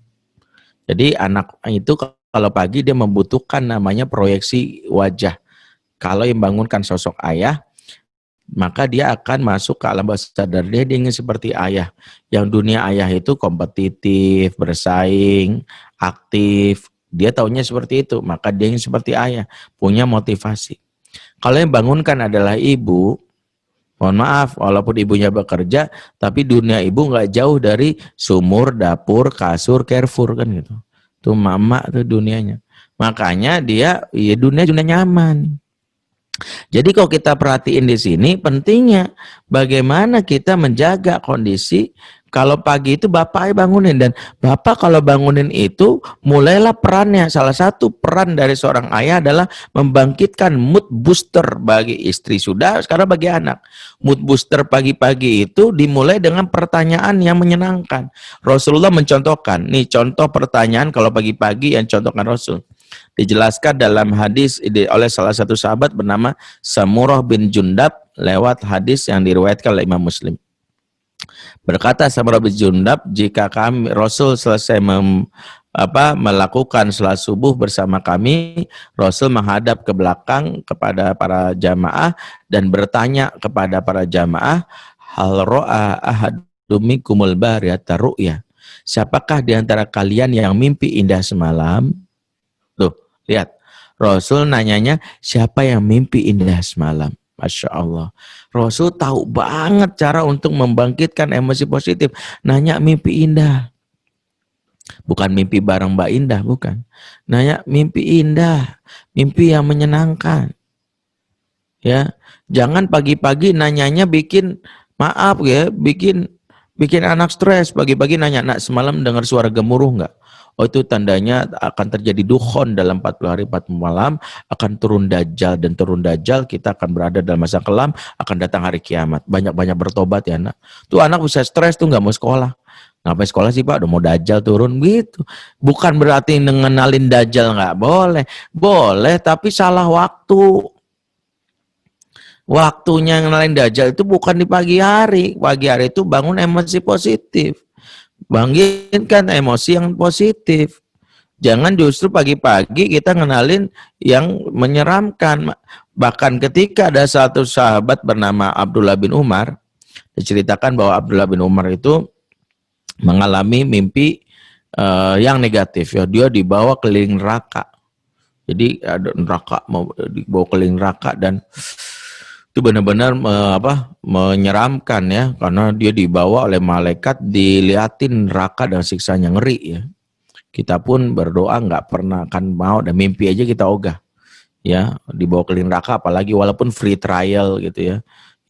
Speaker 3: Jadi anak itu kalau pagi dia membutuhkan namanya proyeksi wajah. Kalau yang bangunkan sosok ayah, maka dia akan masuk ke alam bawah sadar dia ingin seperti ayah. Yang dunia ayah itu kompetitif, bersaing, aktif. Dia taunya seperti itu, maka dia ingin seperti ayah, punya motivasi. Kalau yang bangunkan adalah ibu, mohon maaf, walaupun ibunya bekerja, tapi dunia ibu nggak jauh dari sumur, dapur, kasur, Carrefour kan gitu. Tuh mama tuh dunianya. Makanya dia ya dunia nyaman. Jadi kalau kita perhatiin di sini pentingnya bagaimana kita menjaga kondisi. Kalau pagi itu bapak bangunin, dan bapak kalau bangunin itu mulailah perannya. Salah satu peran dari seorang ayah adalah membangkitkan mood booster bagi istri sudah, sekarang bagi anak. Mood booster pagi-pagi itu dimulai dengan pertanyaan yang menyenangkan. Rasulullah mencontohkan, nih contoh pertanyaan kalau pagi-pagi yang contohkan Rasul. Dijelaskan dalam hadis oleh salah satu sahabat bernama Samurah bin Jundab lewat hadis yang diriwayatkan oleh Imam Muslim. Berkata Samurah bin Jundab, jika kami Rasul selesai melakukan salat subuh bersama kami, Rasul menghadap ke belakang kepada para jamaah dan bertanya kepada para jamaah, hal ro'a ahadumikumul bariyata ru'ya. Siapakah di antara kalian yang mimpi indah semalam? Tuh, lihat. Rasul nanyanya, siapa yang mimpi indah semalam? Masya Allah. Rasul tahu banget cara untuk membangkitkan emosi positif. Nanya mimpi indah. Bukan mimpi bareng Mbak Indah, bukan. Nanya mimpi indah. Mimpi yang menyenangkan. Ya, jangan pagi-pagi nanyanya bikin, maaf ya, bikin anak stres. Pagi-pagi nanya, nak semalam dengar suara gemuruh nggak? Oh itu tandanya akan terjadi dukhon dalam 40 hari 40 malam, akan turun dajjal, dan turun dajjal kita akan berada dalam masa kelam, akan datang hari kiamat. Banyak-banyak bertobat ya nak. Tuh anak bisa stres tuh nggak mau sekolah. Ngapain sekolah sih Pak? Udah mau dajjal turun gitu. Bukan berarti ngenalin dajjal nggak boleh. Boleh tapi salah waktu. Waktunya ngenalin dajjal itu bukan di pagi hari. Pagi hari itu bangun emosi positif. Bangkitkan emosi yang positif. Jangan justru pagi-pagi kita ngenalin yang menyeramkan. Bahkan ketika ada satu sahabat bernama Abdullah bin Umar, diceritakan bahwa Abdullah bin Umar itu mengalami mimpi yang negatif. Ya, dia dibawa keliling neraka. Jadi ada neraka, mau dibawa keliling neraka, dan itu benar-benar menyeramkan ya, karena dia dibawa oleh malaikat, dilihatin neraka dan siksanya, ngeri ya. Kita pun berdoa nggak pernah akan mau, dan mimpi aja kita ogah ya, dibawa keliling neraka, apalagi walaupun free trial gitu ya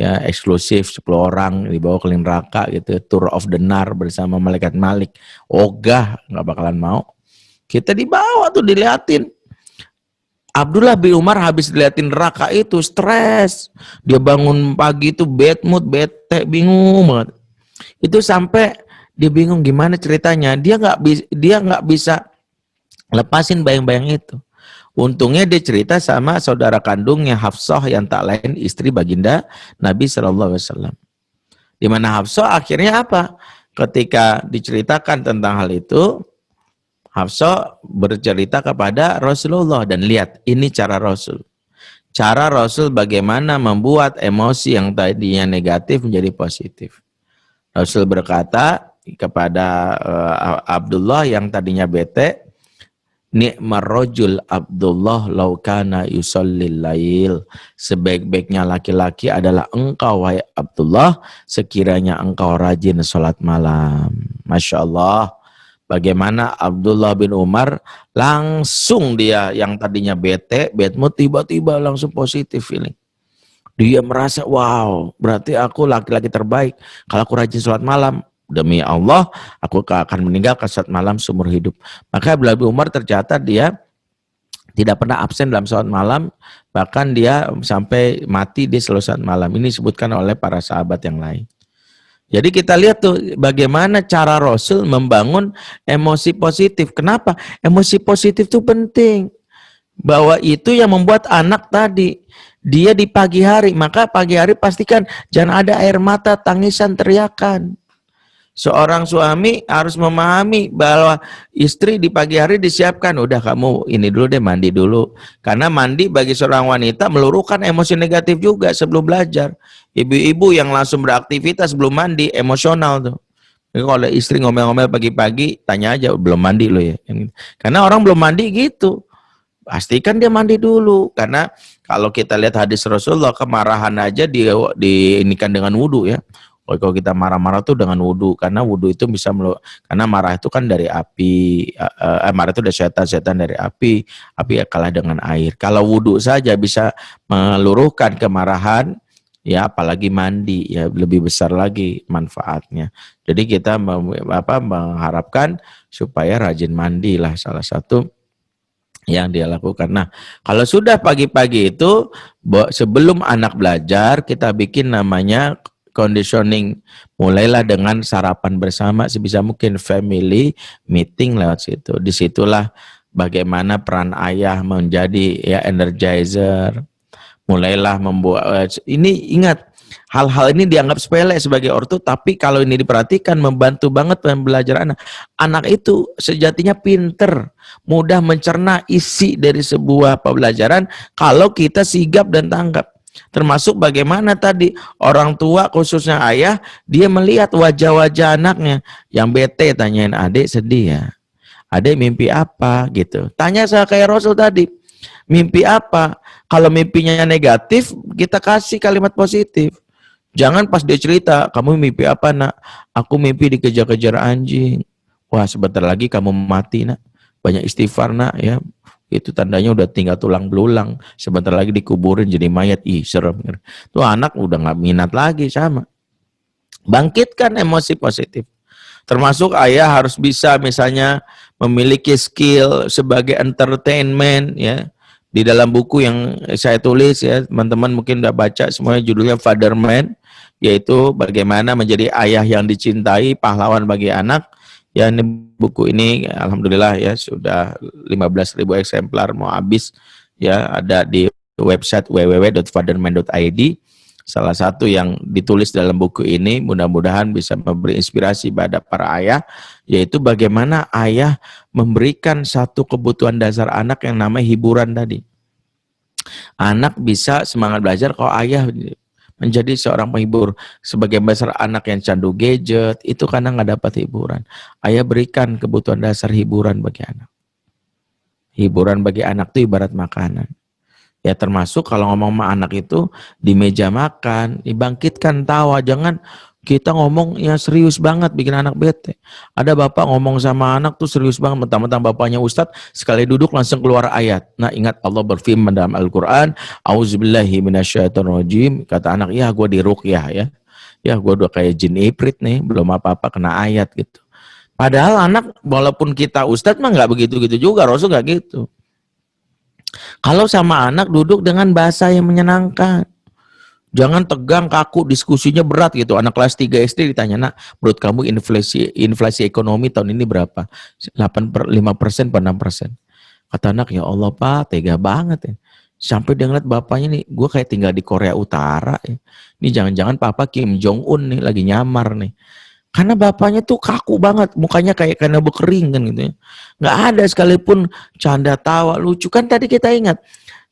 Speaker 3: eksklusif 10 orang dibawa keliling neraka gitu, tour of the nar bersama malaikat Malik, ogah, nggak bakalan mau. Kita dibawa tuh dilihatin. Abdullah bin Umar habis diliatin neraka itu stres. Dia bangun pagi itu bad mood, bete, bingung banget. Itu sampai dia bingung gimana ceritanya. Dia nggak bisa lepasin bayang-bayang itu. Untungnya dia cerita sama saudara kandungnya Hafsah yang tak lain istri baginda Nabi Shallallahu Alaihi Wasallam. Di mana Hafsah akhirnya apa? Ketika diceritakan tentang hal itu, Hafsah bercerita kepada Rasulullah dan lihat ini cara Rasul. Cara Rasul bagaimana membuat emosi yang tadinya negatif menjadi positif. Rasul berkata kepada Abdullah yang tadinya bete, Ni'mar rajul Abdullah laukana yusallil lail. Sebaik-baiknya laki-laki adalah engkau wahai Abdullah sekiranya engkau rajin sholat malam. Masya Allah. Bagaimana Abdullah bin Umar langsung dia yang tadinya bete, bad mood tiba-tiba langsung positif feeling. Dia merasa wow berarti aku laki-laki terbaik kalau aku rajin sholat malam. Demi Allah, aku akan meninggalkan sholat malam seumur hidup. Maka Abdullah bin Umar tercatat dia tidak pernah absen dalam sholat malam, bahkan dia sampai mati di sholat malam. Ini disebutkan oleh para sahabat yang lain. Jadi kita lihat tuh bagaimana cara Rasul membangun emosi positif. Kenapa? Emosi positif itu penting. Bahwa itu yang membuat anak tadi, dia di pagi hari, maka pagi hari pastikan jangan ada air mata, tangisan, teriakan. Seorang suami harus memahami bahwa istri di pagi hari disiapkan, udah kamu ini dulu deh mandi dulu. Karena mandi bagi seorang wanita meluruhkan emosi negatif juga sebelum belajar. Ibu-ibu yang langsung beraktivitas sebelum mandi emosional tuh. Jadi kalau istri ngomel-ngomel pagi-pagi, tanya aja belum mandi lo ya. Karena orang belum mandi gitu. Pastikan dia mandi dulu. Karena kalau kita lihat hadis Rasulullah, kemarahan aja diinikan dengan wudhu ya. Kalau kita marah-marah tuh dengan wudhu, karena wudhu itu bisa karena marah itu kan dari api, marah itu dari setan dari api ya kalah dengan air. Kalau wudhu saja bisa meluruhkan kemarahan, ya apalagi mandi ya lebih besar lagi manfaatnya. Jadi kita mengharapkan supaya rajin mandi lah salah satu yang dia lakukan. Nah, kalau sudah pagi-pagi itu sebelum anak belajar kita bikin namanya conditioning, mulailah dengan sarapan bersama sebisa mungkin, family meeting lewat situ. Disitulah bagaimana peran ayah menjadi ya energizer. Mulailah membuat ini, ingat hal-hal ini dianggap sepele sebagai ortu, tapi kalau ini diperhatikan membantu banget pembelajaran anak. Anak itu sejatinya pinter, mudah mencerna isi dari sebuah pembelajaran kalau kita sigap dan tanggap. Termasuk bagaimana tadi orang tua khususnya ayah, dia melihat wajah-wajah anaknya yang bete, tanyain adik sedih ya, adik mimpi apa gitu. Tanya saya kayak Rasul tadi, mimpi apa? Kalau mimpinya negatif, kita kasih kalimat positif. Jangan pas dia cerita, kamu mimpi apa nak? Aku mimpi dikejar-kejar anjing. Wah sebentar lagi kamu mati nak. Banyak istighfar nak ya. Itu tandanya udah tinggal tulang belulang, sebentar lagi dikuburin jadi mayat. Ih serem. Tuh anak udah nggak minat lagi sama. Bangkitkan emosi positif. Termasuk ayah harus bisa misalnya memiliki skill sebagai entertainment ya. Di dalam buku yang saya tulis ya, teman-teman mungkin udah baca semuanya, judulnya Father Man, yaitu bagaimana menjadi ayah yang dicintai, pahlawan bagi anak. Ya ini buku ini alhamdulillah ya sudah 15.000 eksemplar mau habis ya, ada di website www.fatherman.id. Salah satu yang ditulis dalam buku ini mudah-mudahan bisa memberi inspirasi pada para ayah, yaitu bagaimana ayah memberikan satu kebutuhan dasar anak yang namanya hiburan tadi. Anak bisa semangat belajar kalau ayah menjadi seorang penghibur. Sebagian besar anak yang candu gadget itu karena nggak dapat hiburan. Ayah berikan kebutuhan dasar hiburan bagi anak. Hiburan bagi anak itu ibarat makanan. Ya termasuk kalau ngomong sama anak itu di meja makan, dibangkitkan tawa. Jangan kita ngomong yang serius banget bikin anak bete. Ada bapak ngomong sama anak tuh serius banget, mentang-mentang bapaknya ustadz, sekali duduk langsung keluar ayat. Nah ingat Allah berfirman dalam Al-Quran, Auzubillahi minasyaitonirrajim, kata anak, ya gue diruqyah ya. Ya gue udah kayak jin ifrit nih, belum apa-apa kena ayat gitu. Padahal anak walaupun kita ustadz mah nggak begitu-gitu juga, Rasul nggak gitu. Kalau sama anak duduk dengan bahasa yang menyenangkan. Jangan tegang, kaku, diskusinya berat gitu. Anak kelas 3 SD ditanya, "Nak, menurut kamu inflasi ekonomi tahun ini berapa?" 5% atau 6%. Kata anak, "Ya Allah Pak, tega banget ya." Sampai dia ngeliat bapaknya nih, gue kayak tinggal di Korea Utara ya. Ini jangan-jangan papa Kim Jong Un nih lagi nyamar nih. Karena bapaknya tuh kaku banget, mukanya kayak kena bekering kan gitu ya. Nggak ada sekalipun canda tawa lucu. Kan tadi kita ingat,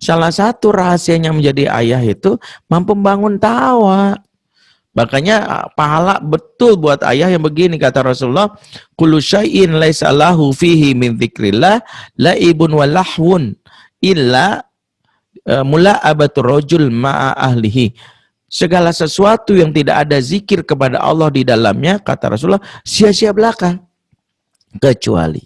Speaker 3: salah satu rahasianya menjadi ayah itu mampu membangun tawa. Makanya pahala betul buat ayah yang begini, kata Rasulullah, kullu syai'in laisa lahu fihi min dzikrillah laibun wa lahwun illa mula'abatur rajul ma'a ahlihi. Segala sesuatu yang tidak ada zikir kepada Allah di dalamnya, kata Rasulullah, sia-sia belaka. Kecuali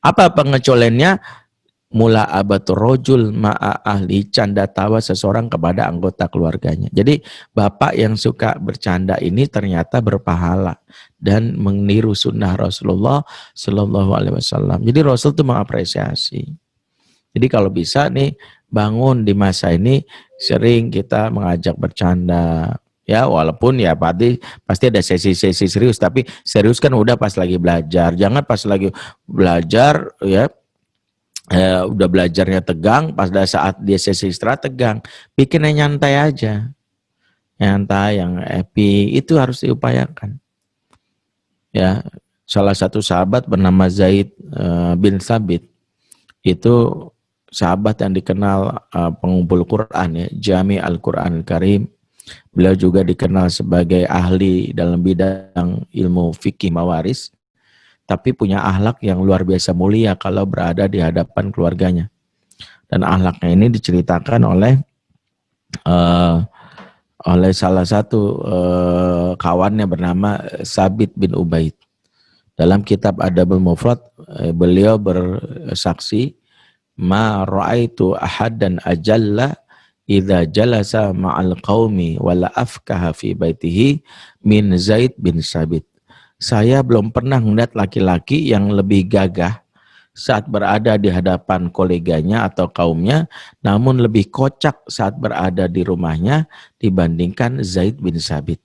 Speaker 3: apa pengecualiannya? Mula abatur rojul ma'a ahli, canda tawa seseorang kepada anggota keluarganya. Jadi bapak yang suka bercanda ini ternyata berpahala dan meniru sunnah Rasulullah Shallallahu Alaihi Wasallam. Jadi Rasul itu mengapresiasi. Jadi kalau bisa nih bangun di masa ini sering kita mengajak bercanda. Ya walaupun ya pasti ada sesi-sesi serius, tapi serius kan udah pas lagi belajar. Jangan pas lagi belajar ya udah belajarnya tegang, pas saat dia sesi istirahat tegang. Bikin yang nyantai aja, nyantai, yang happy, itu harus diupayakan. Ya, salah satu sahabat bernama Zaid bin Sabit, itu sahabat yang dikenal pengumpul Quran ya, Jami Al-Quran Al-Karim. Beliau juga dikenal sebagai ahli dalam bidang ilmu fikih mawaris, tapi punya akhlak yang luar biasa mulia kalau berada di hadapan keluarganya. Dan akhlaknya ini diceritakan oleh salah satu kawannya bernama Sabit bin Ubaid. Dalam kitab Adabul Mufrad, beliau bersaksi, ma ra'aitu ahadan ajalla idza jalasa ma'al qaumi wala afkaha fi baitihi min Zaid bin Sabit. Saya belum pernah melihat laki-laki yang lebih gagah saat berada di hadapan koleganya atau kaumnya, namun lebih kocak saat berada di rumahnya dibandingkan Zaid bin Sabit.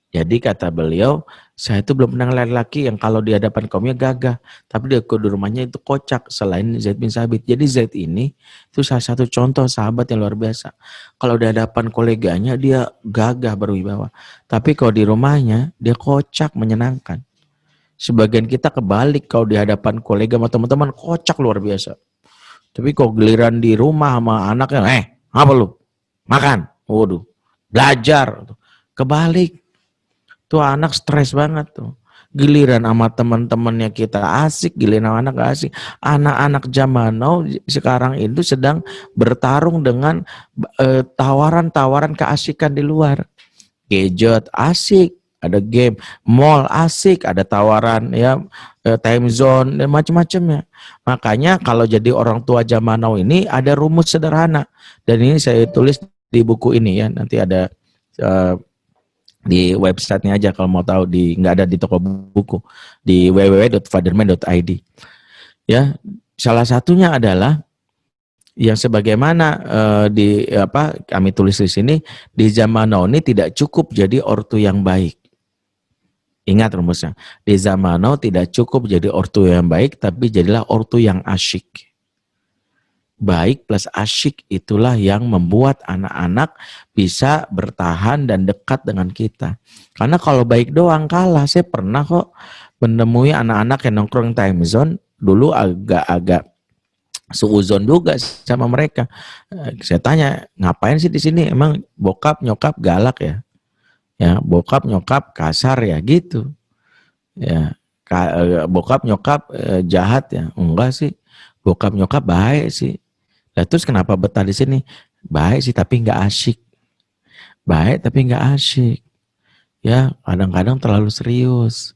Speaker 3: Jadi kata beliau, saya itu belum pernah melihat laki yang kalau di hadapan kaumnya gagah, tapi di rumahnya itu kocak selain Zaid bin Sabit. Jadi Zaid ini itu salah satu contoh sahabat yang luar biasa. Kalau di hadapan koleganya dia gagah berwibawa, tapi kalau di rumahnya dia kocak menyenangkan. Sebagian kita kebalik, kalau di hadapan kolega sama teman-teman kocak luar biasa. Tapi kalau giliran di rumah sama anaknya, apa lu? Makan, waduh, belajar, kebalik. Tuh anak stres banget tuh. Giliran sama teman-temannya kita asik, giliran sama anak gak asik. Anak-anak zaman now sekarang itu sedang bertarung dengan tawaran-tawaran keasikan di luar. Gadget asik, ada game, mall asik, ada tawaran ya, time zone dan macam-macamnya. Makanya kalau jadi orang tua zaman now ini ada rumus sederhana, dan ini saya tulis di buku ini ya, nanti ada di websitenya aja kalau mau tahu, nggak ada di toko buku, di www.fatherman.id. Ya, salah satunya adalah yang sebagaimana kami tulis di sini, di zaman now ini tidak cukup jadi ortu yang baik. Ingat rumusnya, di zaman now tidak cukup jadi ortu yang baik, tapi jadilah ortu yang asyik. Baik plus asyik itulah yang membuat anak-anak bisa bertahan dan dekat dengan kita. Karena kalau baik doang kalah. Saya pernah kok menemui anak-anak yang nongkrong time zone, dulu agak-agak suuzon juga sama mereka. Saya tanya, ngapain sih di sini? Emang bokap nyokap galak ya? Ya, bokap nyokap kasar ya gitu. Ya, bokap nyokap jahat ya? Enggak sih. Bokap nyokap baik sih. Nah, terus kenapa betah di sini? Baik sih tapi nggak asyik. Baik tapi nggak asyik. Ya, kadang-kadang terlalu serius.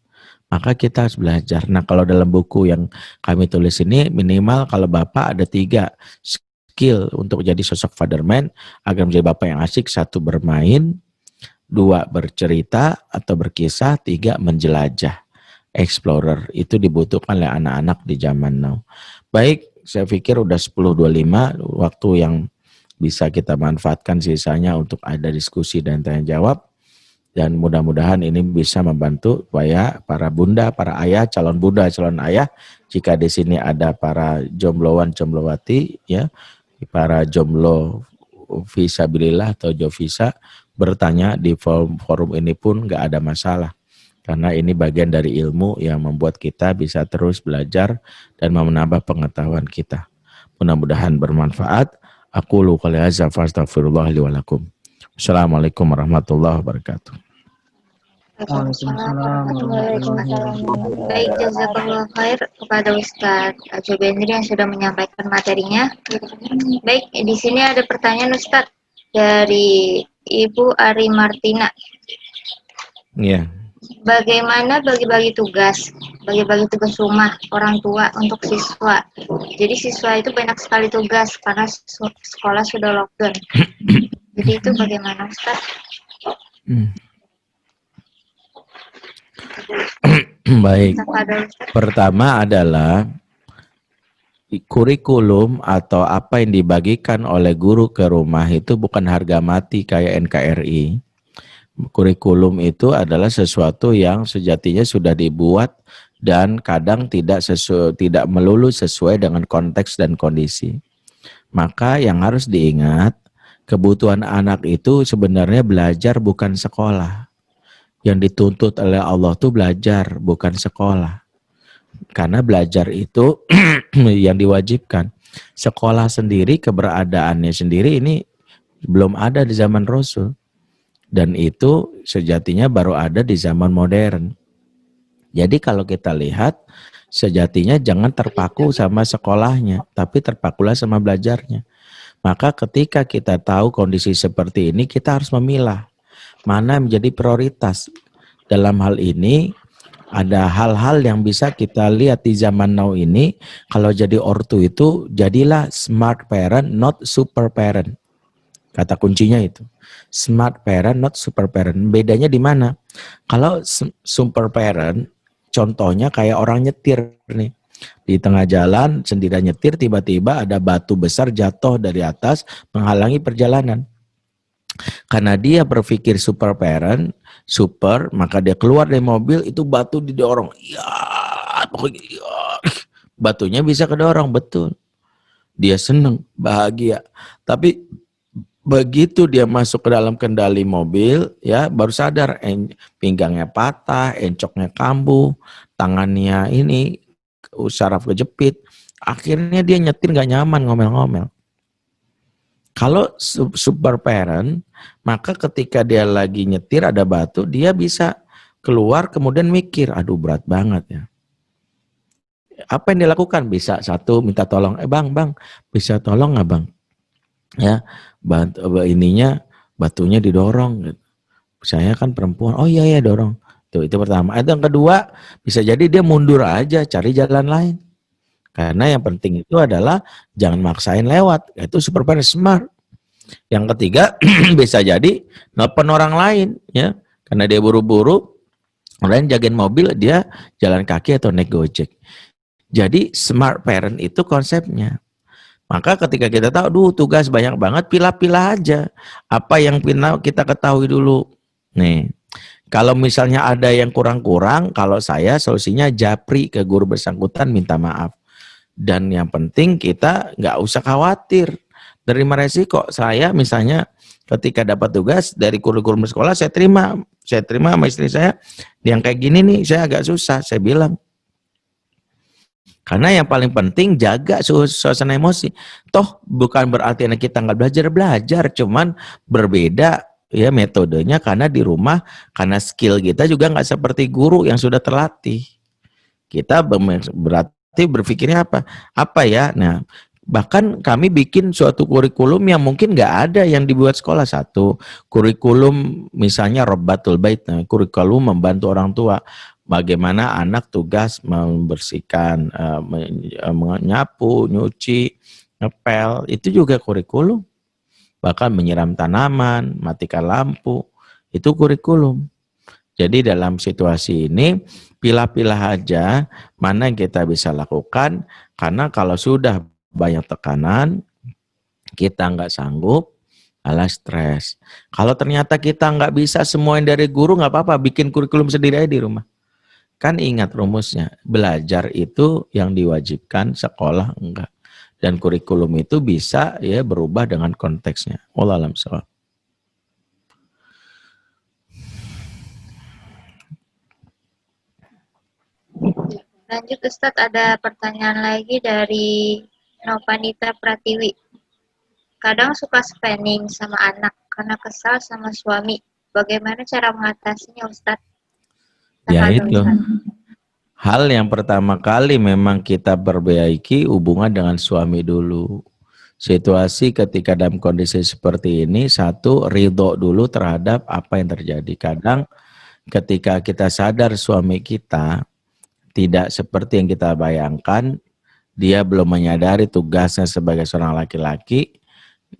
Speaker 3: Maka kita harus belajar. Nah, kalau dalam buku yang kami tulis ini, minimal kalau bapak ada 3 skill untuk jadi sosok fatherman agar menjadi bapak yang asyik. 1, bermain. 2, bercerita atau berkisah. 3, menjelajah. Explorer. Itu dibutuhkan oleh anak-anak di zaman now. Baik, saya pikir udah 10.25 waktu yang bisa kita manfaatkan sisanya untuk ada diskusi dan tanya jawab. Dan mudah-mudahan ini bisa membantu supaya para bunda, para ayah, calon bunda, calon ayah, jika di sini ada para jombloan, jomblowati, ya, para jomblo visabilillah atau jovisa, bertanya di forum ini pun nggak ada masalah. Karena ini bagian dari ilmu yang membuat kita bisa terus belajar dan menambah pengetahuan kita. Mudah-mudahan bermanfaat. Aku lu qali hadza fastaghfirullah li wa lakum. Assalamualaikum warahmatullahi wabarakatuh.
Speaker 4: Waalaikumsalam warahmatullahi wabarakatuh.
Speaker 5: Baik, jazakallah khair kepada Ustadz Jobendri yang sudah menyampaikan materinya. Baik, di sini ada pertanyaan Ustadz dari Ibu Ari Martina.
Speaker 3: Iya.
Speaker 5: Bagaimana bagi-bagi tugas rumah orang tua untuk siswa? Jadi siswa itu banyak sekali tugas karena sekolah sudah lockdown. Jadi itu bagaimana Ustadz?
Speaker 3: Baik. Pertama adalah kurikulum atau apa yang dibagikan oleh guru ke rumah itu bukan harga mati kayak NKRI. Kurikulum itu adalah sesuatu yang sejatinya sudah dibuat dan kadang tidak melulu sesuai dengan konteks dan kondisi. Maka yang harus diingat, kebutuhan anak itu sebenarnya belajar bukan sekolah. Yang dituntut oleh Allah itu belajar bukan sekolah. Karena belajar itu yang diwajibkan. Sekolah sendiri, keberadaannya sendiri ini belum ada di zaman Rasul. Dan itu sejatinya baru ada di zaman modern. Jadi kalau kita lihat, sejatinya jangan terpaku sama sekolahnya, tapi terpakulah sama belajarnya. Maka ketika kita tahu kondisi seperti ini, kita harus memilah mana yang menjadi prioritas. Dalam hal ini, ada hal-hal yang bisa kita lihat di zaman now ini. Kalau jadi ortu itu, jadilah smart parent, not super parent. Kata kuncinya itu. Smart parent, not super parent. Bedanya di mana? Kalau super parent, contohnya kayak orang nyetir nih. Di tengah jalan, sendirian nyetir, tiba-tiba ada batu besar jatuh dari atas, menghalangi perjalanan. Karena dia berpikir super parent, maka dia keluar dari mobil, itu batu didorong. Batunya bisa kedorong, betul. Dia senang, bahagia. Tapi begitu dia masuk ke dalam kendali mobil, ya baru sadar pinggangnya patah, encoknya kambuh, tangannya ini saraf kejepit. Akhirnya dia nyetir gak nyaman, ngomel-ngomel. Kalau super parent, maka ketika dia lagi nyetir ada batu, dia bisa keluar kemudian mikir, aduh berat banget ya. Apa yang dilakukan? Bisa satu minta tolong, bang, bisa tolong nggak bang? Ya, batunya didorong. Gitu. Saya kan perempuan, oh iya dorong. Tuh, itu pertama. Itu yang kedua, bisa jadi dia mundur aja, cari jalan lain. Karena yang penting itu adalah jangan maksain lewat. Itu super parent smart. Yang ketiga, bisa jadi nelpon orang lain, ya, karena dia buru-buru, orang lain jagain mobil, dia jalan kaki atau naik Gojek. Jadi smart parent itu konsepnya. Maka ketika kita tahu, tugas banyak banget, pilah-pilah aja. Apa yang kita ketahui dulu. Nih, kalau misalnya ada yang kurang-kurang, kalau saya solusinya japri ke guru bersangkutan, minta maaf. Dan yang penting kita nggak usah khawatir. Terima resiko. Saya misalnya ketika dapat tugas dari kurikulum sekolah, saya terima sama istri saya. Yang kayak gini nih, saya agak susah, saya bilang. Karena yang paling penting jaga suasana emosi. Toh bukan berarti anak kita nggak belajar, cuman berbeda ya metodenya karena di rumah, karena skill kita juga nggak seperti guru yang sudah terlatih. Kita berarti berpikirnya apa ya? Nah, bahkan kami bikin suatu kurikulum yang mungkin nggak ada yang dibuat sekolah. Satu kurikulum misalnya Robbatul Bait, kurikulum membantu orang tua. Bagaimana anak tugas membersihkan, menyapu, nyuci, ngepel, itu juga kurikulum. Bahkan menyiram tanaman, matikan lampu, itu kurikulum. Jadi dalam situasi ini, pilah-pilah aja mana yang kita bisa lakukan, karena kalau sudah banyak tekanan, kita nggak sanggup, malah stres. Kalau ternyata kita nggak bisa semua yang dari guru, nggak apa-apa, bikin kurikulum sendiri aja di rumah. Kan ingat rumusnya, belajar itu yang diwajibkan, sekolah enggak. Dan kurikulum itu bisa ya berubah dengan konteksnya. Wallahu a'lam bishawab.
Speaker 5: Lanjut Ustadz, ada pertanyaan lagi dari Novanita Pratiwi. Kadang suka spending sama anak karena kesal sama suami. Bagaimana cara mengatasinya Ustadz?
Speaker 3: Ya
Speaker 5: Tafadhol,
Speaker 3: itu.
Speaker 5: Ustadz.
Speaker 3: Hal yang pertama kali memang kita perbaiki hubungan dengan suami dulu. Situasi ketika dalam kondisi seperti ini, satu, ridho dulu terhadap apa yang terjadi. Kadang ketika kita sadar suami kita tidak seperti yang kita bayangkan, dia belum menyadari tugasnya sebagai seorang laki-laki,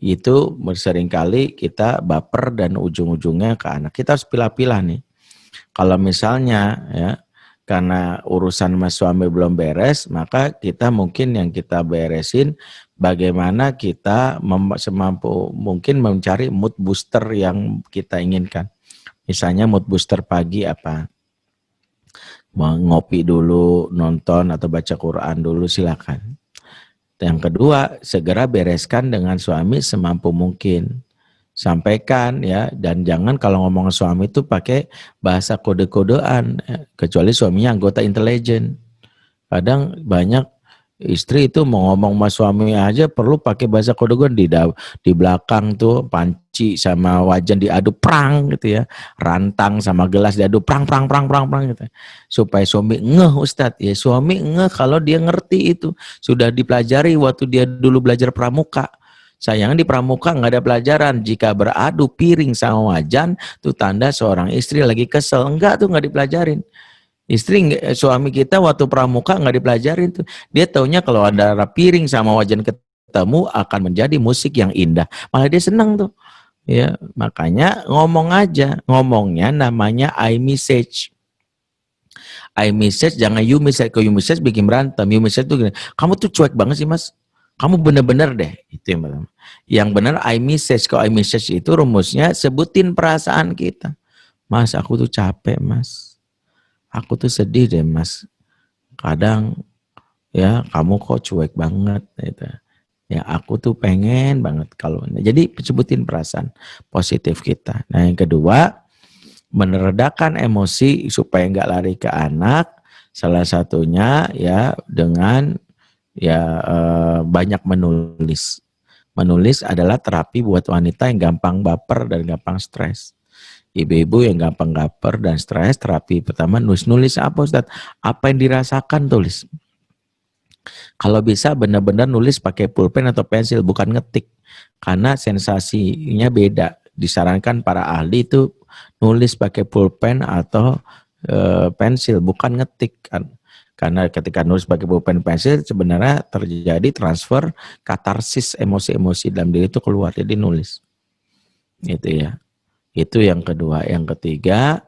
Speaker 3: itu seringkali kita baper dan ujung-ujungnya ke anak. Kita harus pilah-pilah nih. Kalau misalnya ya karena urusan sama suami belum beres, maka kita mungkin yang kita beresin bagaimana kita semampu mungkin mencari mood booster yang kita inginkan. Misalnya mood booster pagi apa? Mau ngopi dulu, nonton atau baca Quran dulu, silakan. Yang kedua, segera bereskan dengan suami semampu mungkin. Sampaikan ya, dan jangan kalau ngomong suami itu pakai bahasa kode-kodean, kecuali suaminya anggota intelijen. Kadang banyak istri itu mau ngomong sama suami aja perlu pakai bahasa kode-kodean, di belakang tuh panci sama wajan diadu prang gitu ya, rantang sama gelas diadu prang gitu. Supaya suami ngeh Ustadz, ya suami ngeh kalau dia ngerti itu, sudah dipelajari waktu dia dulu belajar pramuka. Sayangnya di pramuka nggak ada pelajaran. Jika beradu piring sama wajan, itu tanda seorang istri lagi kesel. Enggak tuh, nggak dipelajarin. Suami kita waktu pramuka nggak dipelajarin tuh. Dia taunya kalau ada piring sama wajan ketemu akan menjadi musik yang indah. Malah dia senang tuh. Ya, makanya ngomong aja. Ngomongnya namanya I message. I message, jangan you message. Kalau you message bikin berantem. You message tuh gini, kamu tuh cuek banget sih mas. Kamu bener-bener deh. Itu yang pertama. Yang benar I message. Kalau I message itu rumusnya sebutin perasaan kita. Mas, aku tuh capek mas. Aku tuh sedih deh mas. Kadang ya kamu kok cuek banget gitu. Ya aku tuh pengen banget kalau. Jadi sebutin perasaan positif kita. Nah yang kedua, meredakan emosi supaya nggak lari ke anak. Salah satunya ya dengan ya banyak menulis. Menulis adalah terapi buat wanita yang gampang baper dan gampang stres. Ibu-ibu yang gampang baper dan stres, terapi pertama nulis apa Ustaz? Apa yang dirasakan tulis. Kalau bisa benar-benar nulis pakai pulpen atau pensil, bukan ngetik. Karena sensasinya beda. Disarankan para ahli itu nulis pakai pulpen atau pensil, bukan ngetik kan. Karena ketika nulis pakai pulpen pensil sebenarnya terjadi transfer katarsis emosi-emosi dalam diri itu keluar, jadi nulis. Itu ya. Itu yang kedua. Yang ketiga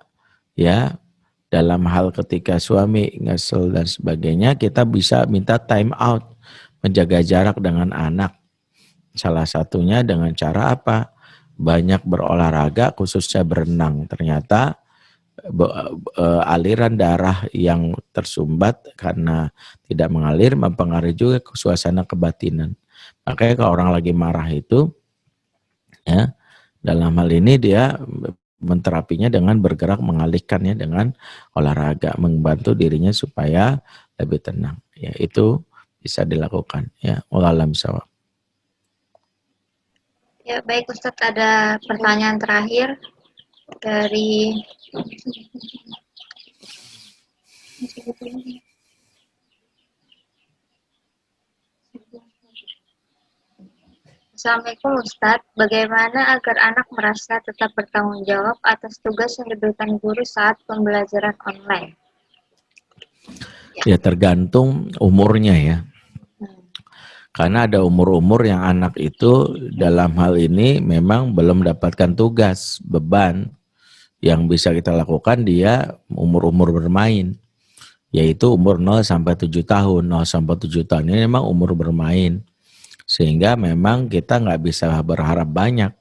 Speaker 3: ya, dalam hal ketika suami ngesel dan sebagainya, kita bisa minta time out, menjaga jarak dengan anak. Salah satunya dengan cara apa? Banyak berolahraga, khususnya berenang. Ternyata aliran darah yang tersumbat karena tidak mengalir mempengaruhi juga suasana kebatinan. Makanya kalau orang lagi marah itu, ya dalam hal ini dia menterapinya dengan bergerak, mengalihkannya dengan olahraga, membantu dirinya supaya lebih tenang. Ya itu bisa dilakukan. Ya, wallahu a'lam bishawab.
Speaker 5: Ya, baik Ustadz, ada pertanyaan terakhir dari Assalamualaikum Ustadz, bagaimana agar anak merasa tetap bertanggung jawab atas tugas yang diberikan guru saat pembelajaran online?
Speaker 3: Ya tergantung umurnya ya. Karena ada umur-umur yang anak itu dalam hal ini memang belum mendapatkan tugas, beban yang bisa kita lakukan dia umur-umur bermain. Yaitu umur 0 sampai 7 tahun. 0 sampai 7 tahun ini memang umur bermain. Sehingga memang kita nggak bisa berharap banyak.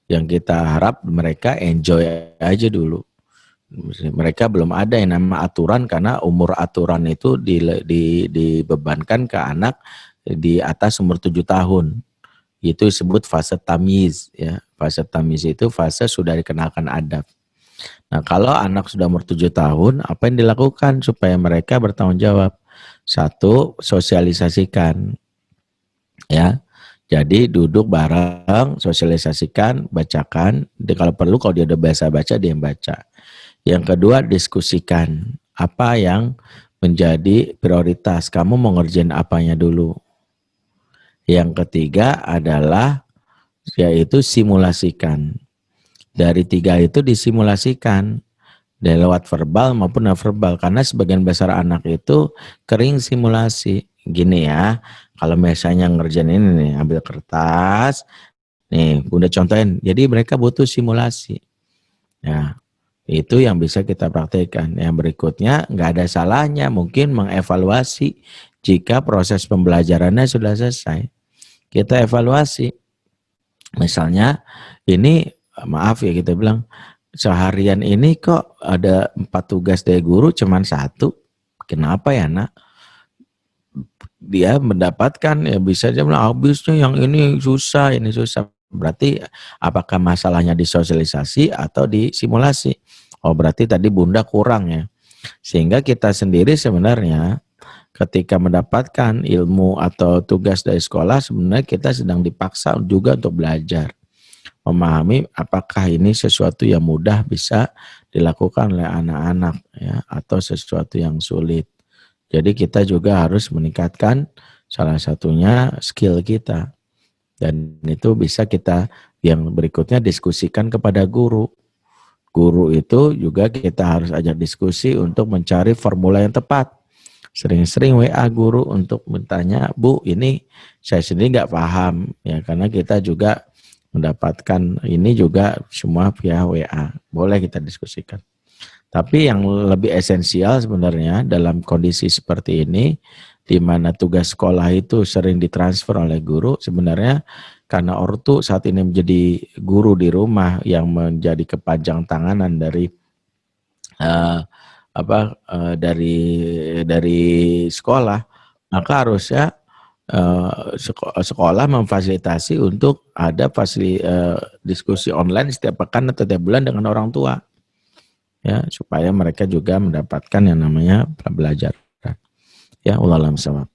Speaker 3: Yang kita harap mereka enjoy aja dulu. Mereka belum ada yang nama aturan karena umur aturan itu dibebankan ke anak di atas umur 7 tahun. Itu disebut fase tamyiz ya. Fase tamyiz itu fase sudah dikenalkan adab. Nah, kalau anak sudah umur 7 tahun, apa yang dilakukan supaya mereka bertanggung jawab? Satu, sosialisasikan ya. Jadi duduk bareng, sosialisasikan, bacakan. Kalau perlu kalau dia udah biasa baca, dia yang baca. Yang kedua, diskusikan apa yang menjadi prioritas. Kamu mau ngerjain apanya dulu. Yang ketiga adalah yaitu simulasikan. Dari 3 itu disimulasikan. Dari lewat verbal maupun non verbal. Karena sebagian besar anak itu kering simulasi. Gini ya, kalau misalnya ngerjain ini nih, ambil kertas, nih Bunda contohin. Jadi mereka butuh simulasi. Ya, itu yang bisa kita praktekkan. Yang berikutnya nggak ada salahnya mungkin mengevaluasi jika proses pembelajarannya sudah selesai. Kita evaluasi. Misalnya ini maaf ya kita bilang seharian ini kok ada 4 tugas dari guru cuman 1. Kenapa ya nak? Dia mendapatkan ya bisa dia bilang habisnya yang ini susah. Berarti apakah masalahnya di sosialisasi atau di simulasi? Oh berarti tadi Bunda kurang ya. Sehingga kita sendiri sebenarnya ketika mendapatkan ilmu atau tugas dari sekolah sebenarnya kita sedang dipaksa juga untuk belajar. Memahami apakah ini sesuatu yang mudah bisa dilakukan oleh anak-anak ya atau sesuatu yang sulit. Jadi kita juga harus meningkatkan salah satunya skill kita. Dan itu bisa kita yang berikutnya diskusikan kepada guru. Guru itu juga kita harus ajak diskusi untuk mencari formula yang tepat. Sering-sering WA guru untuk bertanya, Bu ini saya sendiri nggak paham ya karena kita juga mendapatkan ini juga semua via WA. Boleh kita diskusikan. Tapi yang lebih esensial sebenarnya dalam kondisi seperti ini, di mana tugas sekolah itu sering ditransfer oleh guru, sebenarnya karena ortu saat ini menjadi guru di rumah yang menjadi kepanjang tanganan dari dari sekolah, maka harusnya sekolah memfasilitasi untuk ada diskusi online setiap pekan atau tiap bulan dengan orang tua. Ya, supaya mereka juga mendapatkan yang namanya pembelajaran. Ya, wallahu a'lam bishawab.